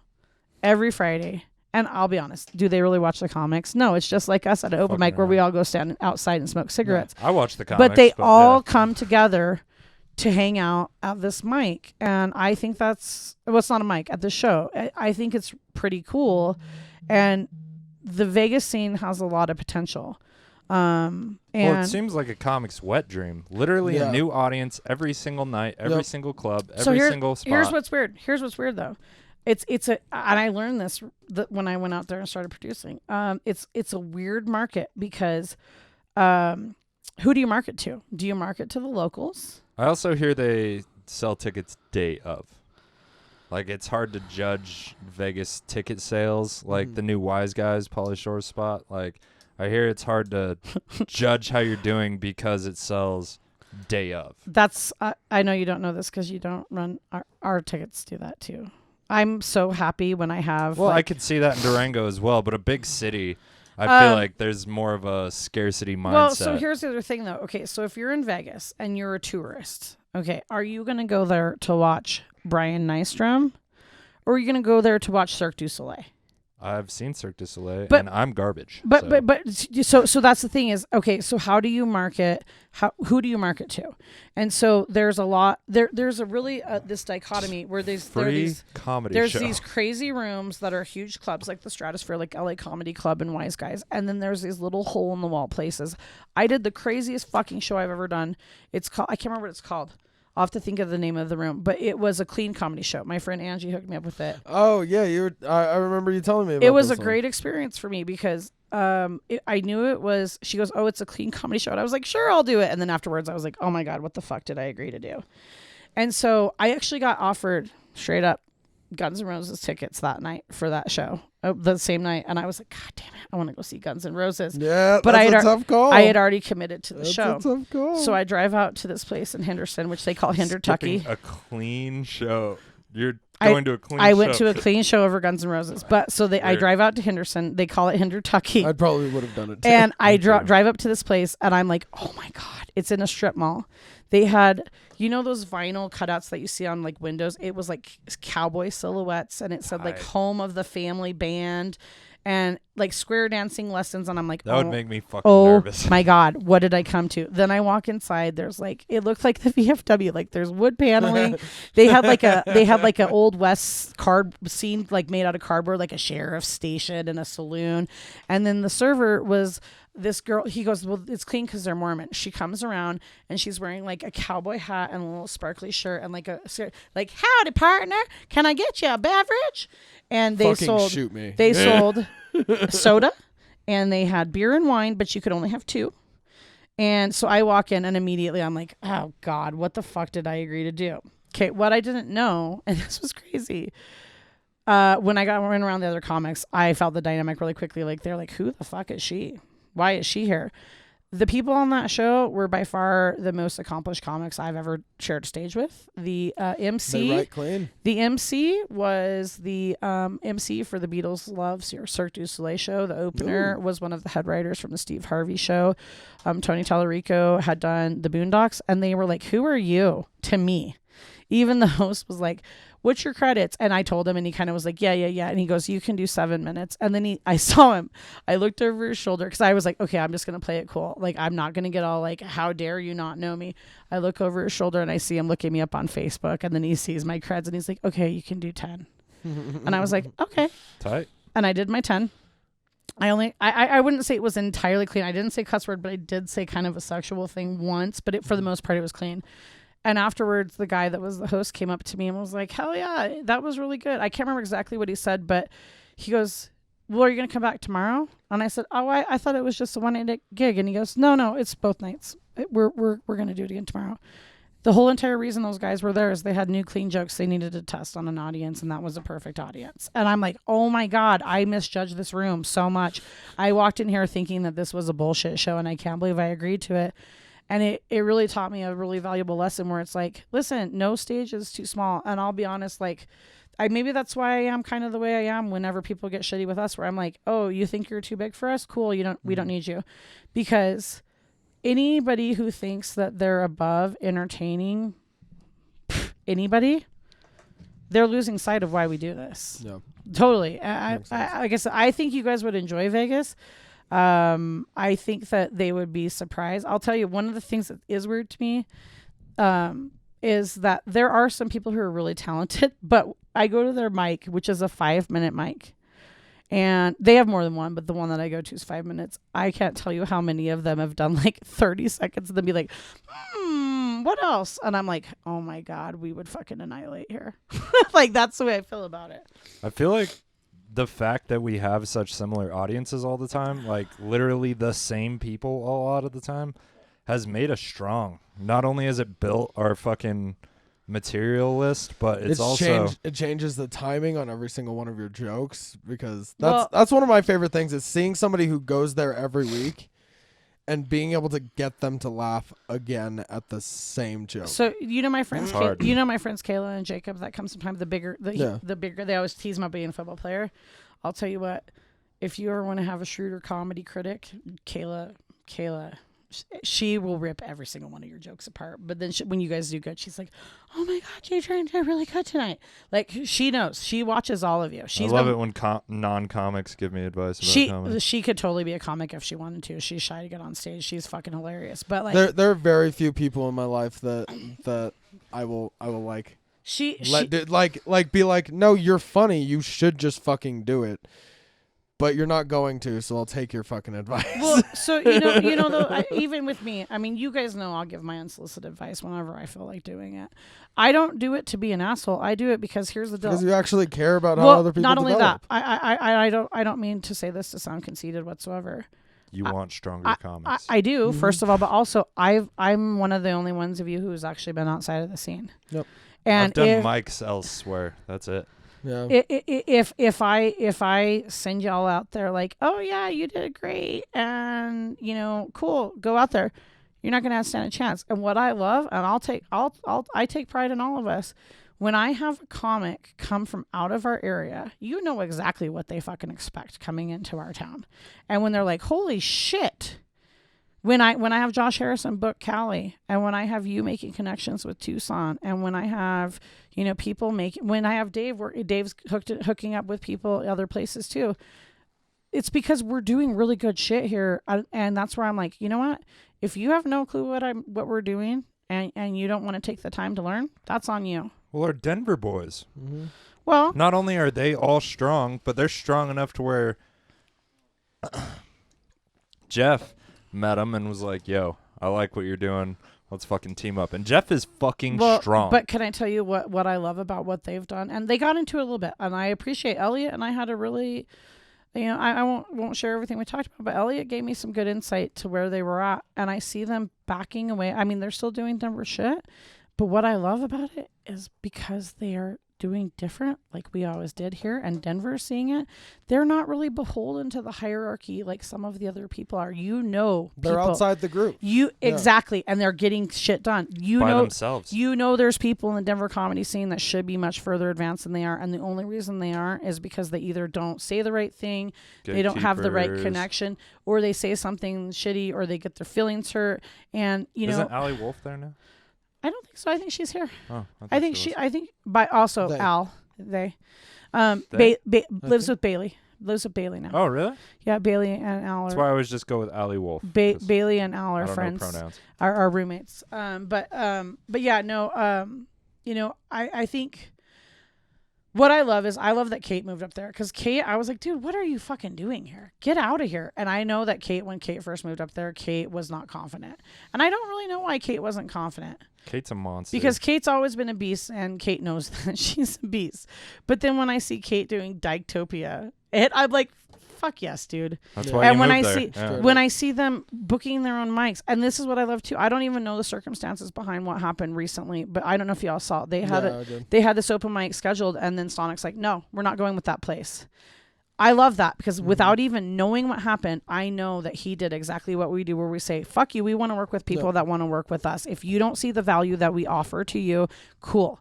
every Friday. And I'll be honest, do they really watch the comics? No, it's just like us at an open mic where we all go stand outside and smoke cigarettes. I watch the comics. But they all come together to hang out at this mic. And I think it's not a mic, at the show. I think it's pretty cool. And the Vegas scene has a lot of potential. It seems like a comic's wet dream. Literally a new audience every single night, every single club, every single spot. Here's what's weird though. And I learned this when I went out there and started producing. It's a weird market because who do you market to? Do you market to the locals? I also hear they sell tickets day of. Like, it's hard to judge Vegas ticket sales. Like the new Wise Guys, Pauly Shore spot. Like, I hear it's hard to judge how you're doing because it sells day of. That's I know you don't know this because you don't run our tickets do that too. I'm so happy when I have. Well, I could see that in Durango as well, but a big city, I feel like there's more of a scarcity mindset. Well, so here's the other thing, though. Okay, so if you're in Vegas and you're a tourist, okay, are you going to go there to watch Brian Nystrom, or are you going to go there to watch Cirque du Soleil? I've seen Cirque du Soleil, and I'm garbage. So that's the thing is, okay, so how do you market? Who do you market to? And so there's a lot, there's a really, this dichotomy where there's comedy there's show. These crazy rooms that are huge clubs like the Stratosphere, like LA Comedy Club and Wise Guys. And then there's these little hole in the wall places. I did the craziest fucking show I've ever done. It's called, I can't remember what it's called. I'll have to think of the name of the room, but it was a clean comedy show. My friend Angie hooked me up with it. Oh yeah, I remember you telling me about it. Was this a great experience for me because I knew it was. She goes, "Oh, it's a clean comedy show," and I was like, "Sure, I'll do it." And then afterwards, I was like, "Oh my god, what the fuck did I agree to do?" And so I actually got offered straight up Guns N' Roses tickets that night for that show, the same night, and I was like, "God damn it, I want to go see Guns N' Roses." Yeah, but that's a tough call. I had already committed to the show. That's a tough call. So I drive out to this place in Henderson, which they call Hendertucky. A clean show. You're going to a clean show. I went to a clean show over Guns N' Roses, but so I drive out to Henderson. They call it Hendertucky. I probably would have done it too. And I drive up to this place, and I'm like, "Oh my god, it's in a strip mall." They had, you know, those vinyl cutouts that you see on like windows. It was like cowboy silhouettes, and it said like "Home of the Family Band," and like square dancing lessons. And I'm like, That would make me fucking oh nervous. my God, what did I come to? Then I walk inside. There's like, it looked like the VFW. Like there's wood paneling. They had like a old West card scene, like made out of cardboard, like a sheriff's station and a saloon. And then the server was this girl. He goes, well, it's clean because they're Mormon. She comes around and she's wearing like a cowboy hat and a little sparkly shirt and like like, howdy partner, can I get you a beverage? And they Fucking shoot me. They sold soda. And they had beer and wine, but you could only have 2. And so I walk in and immediately I'm like, oh God, what the fuck did I agree to do? Okay, what I didn't know, and this was crazy, when I got around the other comics, I felt the dynamic really quickly. Like, they're like, who the fuck is she? Why is she here? The people on that show were by far the most accomplished comics I've ever shared stage with. The MC, They write clean. the MC was the MC for the Beatles' Love Cirque du Soleil show. The opener was one of the head writers from the Steve Harvey show. Tony Tallarico had done the Boondocks, and they were like, who are you to me? Even the host was like, what's your credits? And I told him, and he kind of was like, yeah. And he goes, you can do 7 minutes. And then I saw him. I looked over his shoulder because I was like, okay, I'm just going to play it cool. Like, I'm not going to get all like, how dare you not know me? I look over his shoulder and I see him looking me up on Facebook. And then he sees my creds and he's like, okay, you can do 10. And I was like, okay. Tight. And I did my 10. I wouldn't say it was entirely clean. I didn't say cuss word, but I did say kind of a sexual thing once. But for the most part, it was clean. And afterwards, the guy that was the host came up to me and was like, hell yeah, that was really good. I can't remember exactly what he said, but he goes, well, are you going to come back tomorrow? And I said, oh, I thought it was just a one-night gig. And he goes, no, it's both nights. We're going to do it again tomorrow. The whole entire reason those guys were there is they had new clean jokes they needed to test on an audience, and that was a perfect audience. And I'm like, oh my God, I misjudged this room so much. I walked in here thinking that this was a bullshit show, and I can't believe I agreed to it. And it really taught me a really valuable lesson where it's like, listen, no stage is too small. And I'll be honest, like, maybe that's why I am kind of the way I am whenever people get shitty with us, where I'm like, oh, you think you're too big for us? Cool. We don't need you. Because anybody who thinks that they're above entertaining anybody, they're losing sight of why we do this. Yeah. Totally. I guess I think you guys would enjoy Vegas. I think that they would be surprised. I'll tell you, one of the things that is weird to me is that there are some people who are really talented, but I go to their mic, which is a 5-minute mic, and they have more than one, but the one that I go to is 5 minutes. I can't tell you how many of them have done like 30 seconds and then be like, what else? And I'm like, oh my God, we would fucking annihilate here. Like, that's the way I feel about it. I feel like the fact that we have such similar audiences all the time, like literally the same people a lot of the time, has made us strong. Not only has it built our fucking material list, but it's also it changes the timing on every single one of your jokes, because that's one of my favorite things is seeing somebody who goes there every week and being able to get them to laugh again at the same joke. So my friends, my friends Kayla and Jacob that come sometimes. The bigger, they always tease him about being a football player. I'll tell you what, if you ever want to have a shrewder comedy critic, Kayla, she will rip every single one of your jokes apart. But then when you guys do good, she's like, "Oh my God, Jay turned out really good tonight." Like, she knows. She watches all of you. I love it when non-comics give me advice about comedy. She could totally be a comic if she wanted to. She's shy to get on stage. She's fucking hilarious. But like, there are very few people in my life that I will like. Be like, no, you're funny. You should just fucking do it. But you're not going to, so I'll take your fucking advice. Well, so though, even with me, I mean, you guys know I'll give my unsolicited advice whenever I feel like doing it. I don't do it to be an asshole. I do it because here's the deal. Because you actually care about how other people not only develop. that, I don't mean to say this to sound conceited whatsoever. You want stronger comics. I do, first of all, but also I'm one of the only ones of you who's actually been outside of the scene. Yep. And I've done mics elsewhere. That's it. Yeah. If I send y'all out there like, oh yeah, you did great, and cool, go out there, you're not gonna stand a chance. And what I love, and I take pride in all of us, when I have a comic come from out of our area, you know exactly what they fucking expect coming into our town, and when they're like, holy shit. When I have Josh Harrison book Cali, and when I have you making connections with Tucson, and when I have people when I have Dave's hooking up with people other places too, it's because we're doing really good shit here, and that's where I'm like, you know what? If you have no clue what we're doing, and you don't want to take the time to learn, that's on you. Well, our Denver boys. Mm-hmm. Well, not only are they all strong, but they're strong enough to where Jeff met them and was like, "Yo, I like what you're doing. Let's fucking team up." And Jeff is fucking strong. But can I tell you what I love about what they've done? And they got into it a little bit, and I appreciate Elliot. And I had a really, I won't share everything we talked about, but Elliot gave me some good insight to where they were at, and I see them backing away. I mean, they're still doing Denver shit, but what I love about it is because they are doing different like we always did here, and Denver seeing it, they're not really beholden to the hierarchy like some of the other people are. They're outside the group. Exactly, and they're getting shit done. By themselves. There's people in the Denver comedy scene that should be much further advanced than they are, and the only reason they aren't is because they either don't say the right thing, they don't have the right connection, or they say something shitty, or they get their feelings hurt. And isn't Allie Wolf there now? I don't think so. I think she's here. Oh, I think by also they. Al they, lives with Bailey. Lives with Bailey now. Oh, really? Yeah, Bailey and Al. That's why I always just go with Allie Wolf. Bailey and Al are friends. Pronouns. Are roommates. But yeah, no. I think. What I love is that Kate moved up there, because Kate, I was like, dude, what are you fucking doing here? Get out of here. And I know that when Kate first moved up there, Kate was not confident. And I don't really know why Kate wasn't confident. Kate's a monster. Because Kate's always been a beast, and Kate knows that she's a beast. But then when I see Kate doing Dyketopia, I'm like, fuck yes, dude. That's why. And when I see them booking their own mics, and this is what I love too. I don't even know the circumstances behind what happened recently, but I don't know if y'all saw it. They had this open mic scheduled, and then Sonic's like, no, we're not going with that place. I love that, because without even knowing what happened, I know that he did exactly what we do, where we say, fuck you, we want to work with people that want to work with us. If you don't see the value that we offer to you, cool,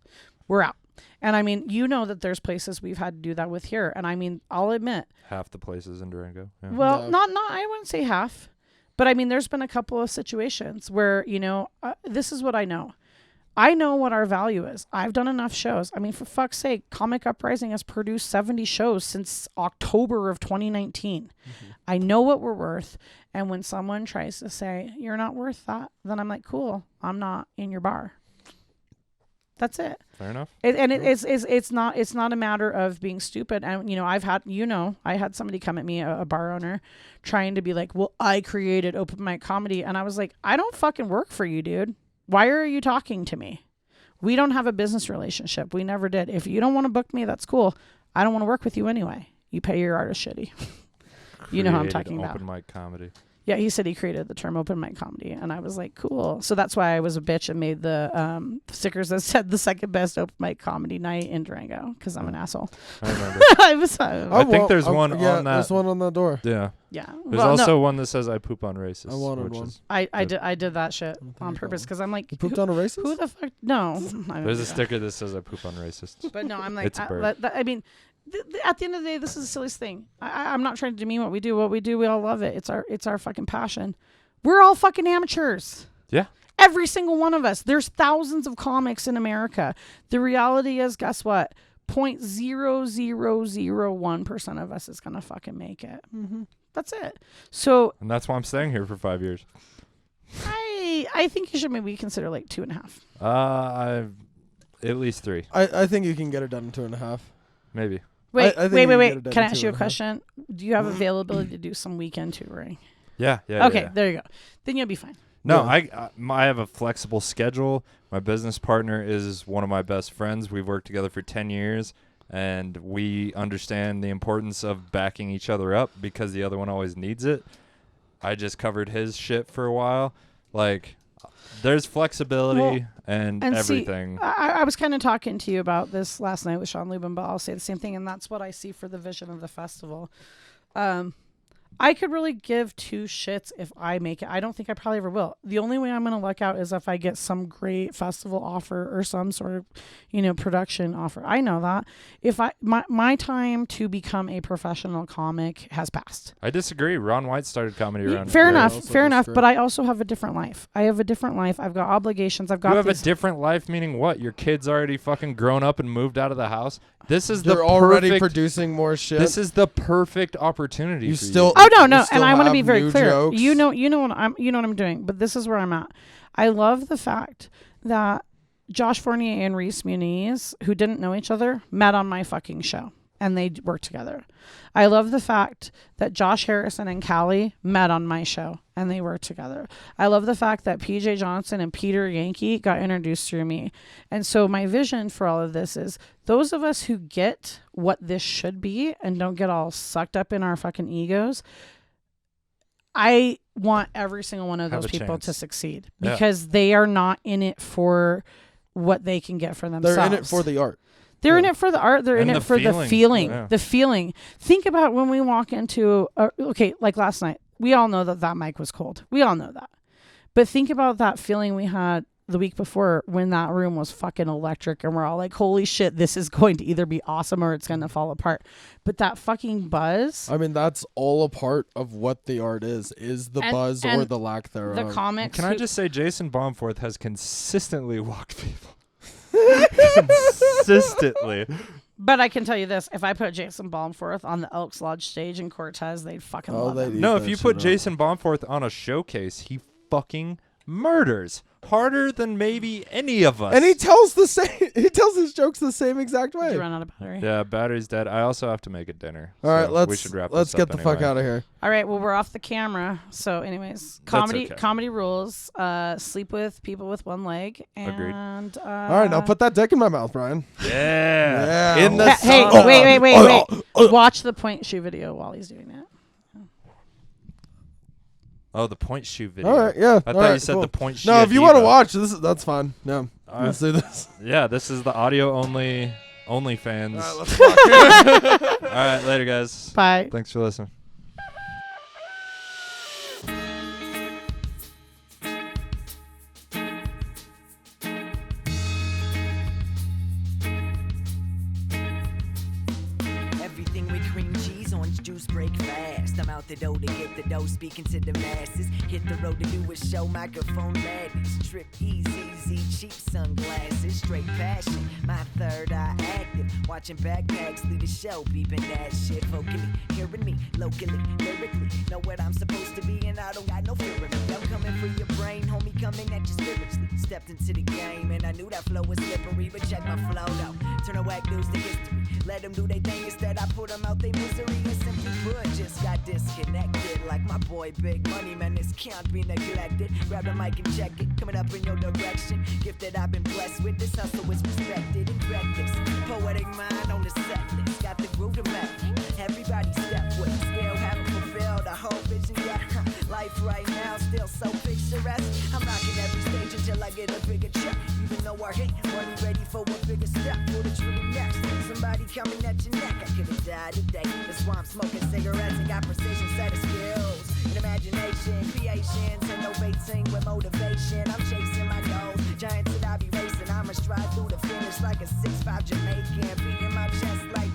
we're out. And I mean, that there's places we've had to do that with here. And I mean, I'll admit, half the places in Durango. Yeah. Well, not I wouldn't say half, but I mean, there's been a couple of situations where, this is what I know. I know what our value is. I've done enough shows. I mean, for fuck's sake, Comic Uprising has produced 70 shows since October of 2019. Mm-hmm. I know what we're worth. And when someone tries to say, you're not worth that, then I'm like, cool, I'm not in your bar. That's it. Fair enough. It's not a matter of being stupid. And I had somebody come at me, a bar owner, trying to be like, well, I created open mic comedy, and I was like, I don't fucking work for you, dude. Why are you talking to me? We don't have a business relationship. We never did. If you don't want to book me, that's cool. I don't want to work with you anyway. You pay your artist shitty. You know how I'm talking about. Open mic comedy. Yeah, he said he created the term open mic comedy, and I was like, cool. So that's why I was a bitch and made the stickers that said the second best open mic comedy night in Durango, because I'm an asshole. I remember. I think there's one on that. There's one on the door. Yeah. Yeah. There's also one that says I poop on racists. I wanted one. I did that shit on purpose, because I'm like, you pooped on a racist? Who the fuck? No. There's a sticker that says I poop on racists. But no, I'm like, it's a bird. I mean, at the end of the day, this is the silliest thing. I'm not trying to demean what we do. What we do, we all love it. It's our fucking passion. We're all fucking amateurs. Yeah. Every single one of us. There's thousands of comics in America. The reality is, guess what? 0.0001% of us is gonna fucking make it. Mm-hmm. That's it. So. And that's why I'm staying here for 5 years. I think you should maybe consider like 2.5. I've at least 3. I think you can get it done in 2.5. Maybe. Wait. I Can I ask you a question? Do you have availability to do some weekend touring? Yeah. Okay, yeah. There you go. Then you'll be fine. No, I have a flexible schedule. My business partner is one of my best friends. We've worked together for 10 years, and we understand the importance of backing each other up because the other one always needs it. I just covered his shit for a while. Like, there's flexibility and everything. See, I was kind of talking to you about this last night with Sean Lubin, but I'll say the same thing, and that's what I see for the vision of the festival. I could really give two shits if I make it. I don't think I probably ever will. The only way I'm going to luck out is if I get some great festival offer or some sort of, production offer. I know that. If my time to become a professional comic has passed. I disagree. Ron White started comedy around. Fair enough. But I also have a different life. I have a different life. I've got obligations. You have a different life, meaning what? Your kid's already fucking grown up and moved out of the house. They're already producing more shit. This is the perfect opportunity. Oh no, and I want to be very clear. Jokes. You know what I'm doing. But this is where I'm at. I love the fact that Josh Fournier and Reese Muniz, who didn't know each other, met on my fucking show. And they work together. I love the fact that Josh Harrison and Callie met on my show and they work together. I love the fact that PJ Johnson and Peter Yankee got introduced through me. And so my vision for all of this is those of us who get what this should be and don't get all sucked up in our fucking egos, I want every single one of those people to succeed because they are not in it for what they can get for themselves. They're in it for the art. They're in it for the art. They're in it for the feeling. Yeah. The feeling. Think about when we walk into, like last night, we all know that mic was cold. We all know that. But think about that feeling we had the week before when that room was fucking electric and we're all like, holy shit, this is going to either be awesome or it's going to fall apart. But that fucking buzz. I mean, that's all a part of what the art is the buzz or the lack thereof. The comics. Can I just say Jason Baumforth has consistently walked people. Consistently. But I can tell you this, if I put Jason Baumforth on the Elks Lodge stage in Cortez, they'd fucking love him. No, if you put Jason Baumforth on a showcase, he fucking murders harder than maybe any of us. And he tells his jokes the same exact way. Did you run out of battery? Yeah, battery's dead. I also have to make a dinner. All right, we should wrap let's this get up the fuck out of here. All right, well, we're off the camera. So anyways, comedy rules. Sleep with people with one leg. Agreed. And all right, now put that dick in my mouth, Brian. Yeah. In the hey, wait. Watch the point shoe video while he's doing that. Oh, the point shoe video. All right, yeah. I thought you said the point shoe. No, if you want to watch that's fine. Yeah, let's do this. Yeah, this is the audio only fans. All right, let's fuck. All right, later, guys. Bye. Thanks for listening. Everything with cream cheese, orange juice, break fast. I'm out the door to get the dough, speaking to the masses. Hit the road to do a show, microphone madness. Trip easy, cheap sunglasses, straight passion. My third eye active, watching backpacks lead the show, beeping that shit vocally. Hearing me locally, lyrically, know what I'm supposed to be, and I don't got no fear of me. I'm coming for your brain, homie, coming at you spiritually. Stepped into the game, and I knew that flow was slippery, but check my flow though. Turn the whack news to history. Let them do their thing, instead I put them out their misery. And simply put, just got disconnected. Like my boy Big Money, man, this can't be neglected. Grab the mic and check it, coming up in your direction. Gift that I've been blessed with, this hustle is respected and reckless. Poetic mind on the set list, got the groove to match. Everybody step with, still haven't fulfilled a whole vision yet. Life right now still so picturesque. I'm knocking every stage until I get a bigger check. Even though I hate money, ready for a bigger step. Pull the trigger next. Somebody coming at your neck. I could have died today. That's why I'm smoking cigarettes and got precision set of skills and imagination, creations, innovating with motivation. I'm chasing my goals, giants that I be racing. I'ma stride through the finish like a 6'5" Jamaican, beating my chest like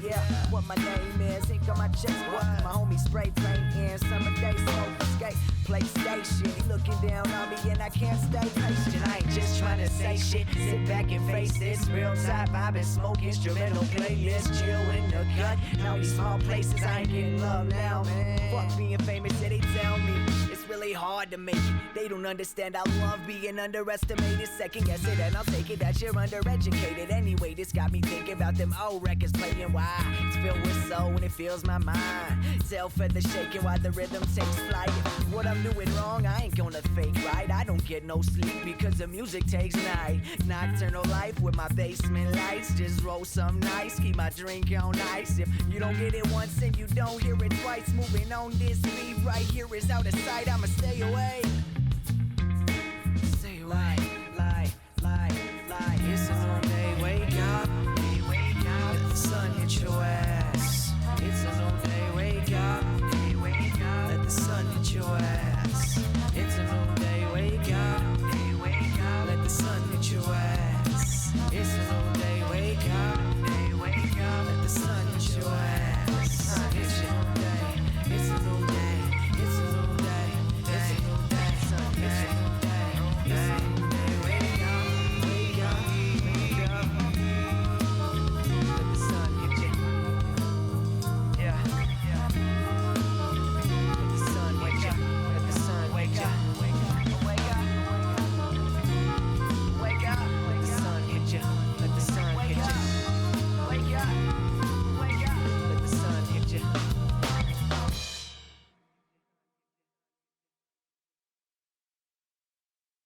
what my name is. Ink on my chest, what my homie spray painting. Summer day smoke skate, PlayStation. He looking down on me and I can't stay patient. I ain't just trying to say shit. Sit back and face this. Real type, I've been smoking instrumental playlist, chill in the cut. Now these small places, I ain't getting love now, man. Fuck being famous, yeah, they tell me it's really hard to make it. They don't understand I love being underestimated. Second guess it and I'll take it that you're undereducated. Anyway, this got me thinking about them old records playing. Why? It's filled with soul and it fills my mind. Tail feather shaking while the rhythm takes flight. What I'm doing wrong, I ain't gonna fake right. I don't get no sleep because the music takes night. Nocturnal life with my basement lights. Just roll some nice, keep my drink on ice. If you don't get it once and you don't hear it twice, moving on this beat right here is out of sight. I'ma stay away.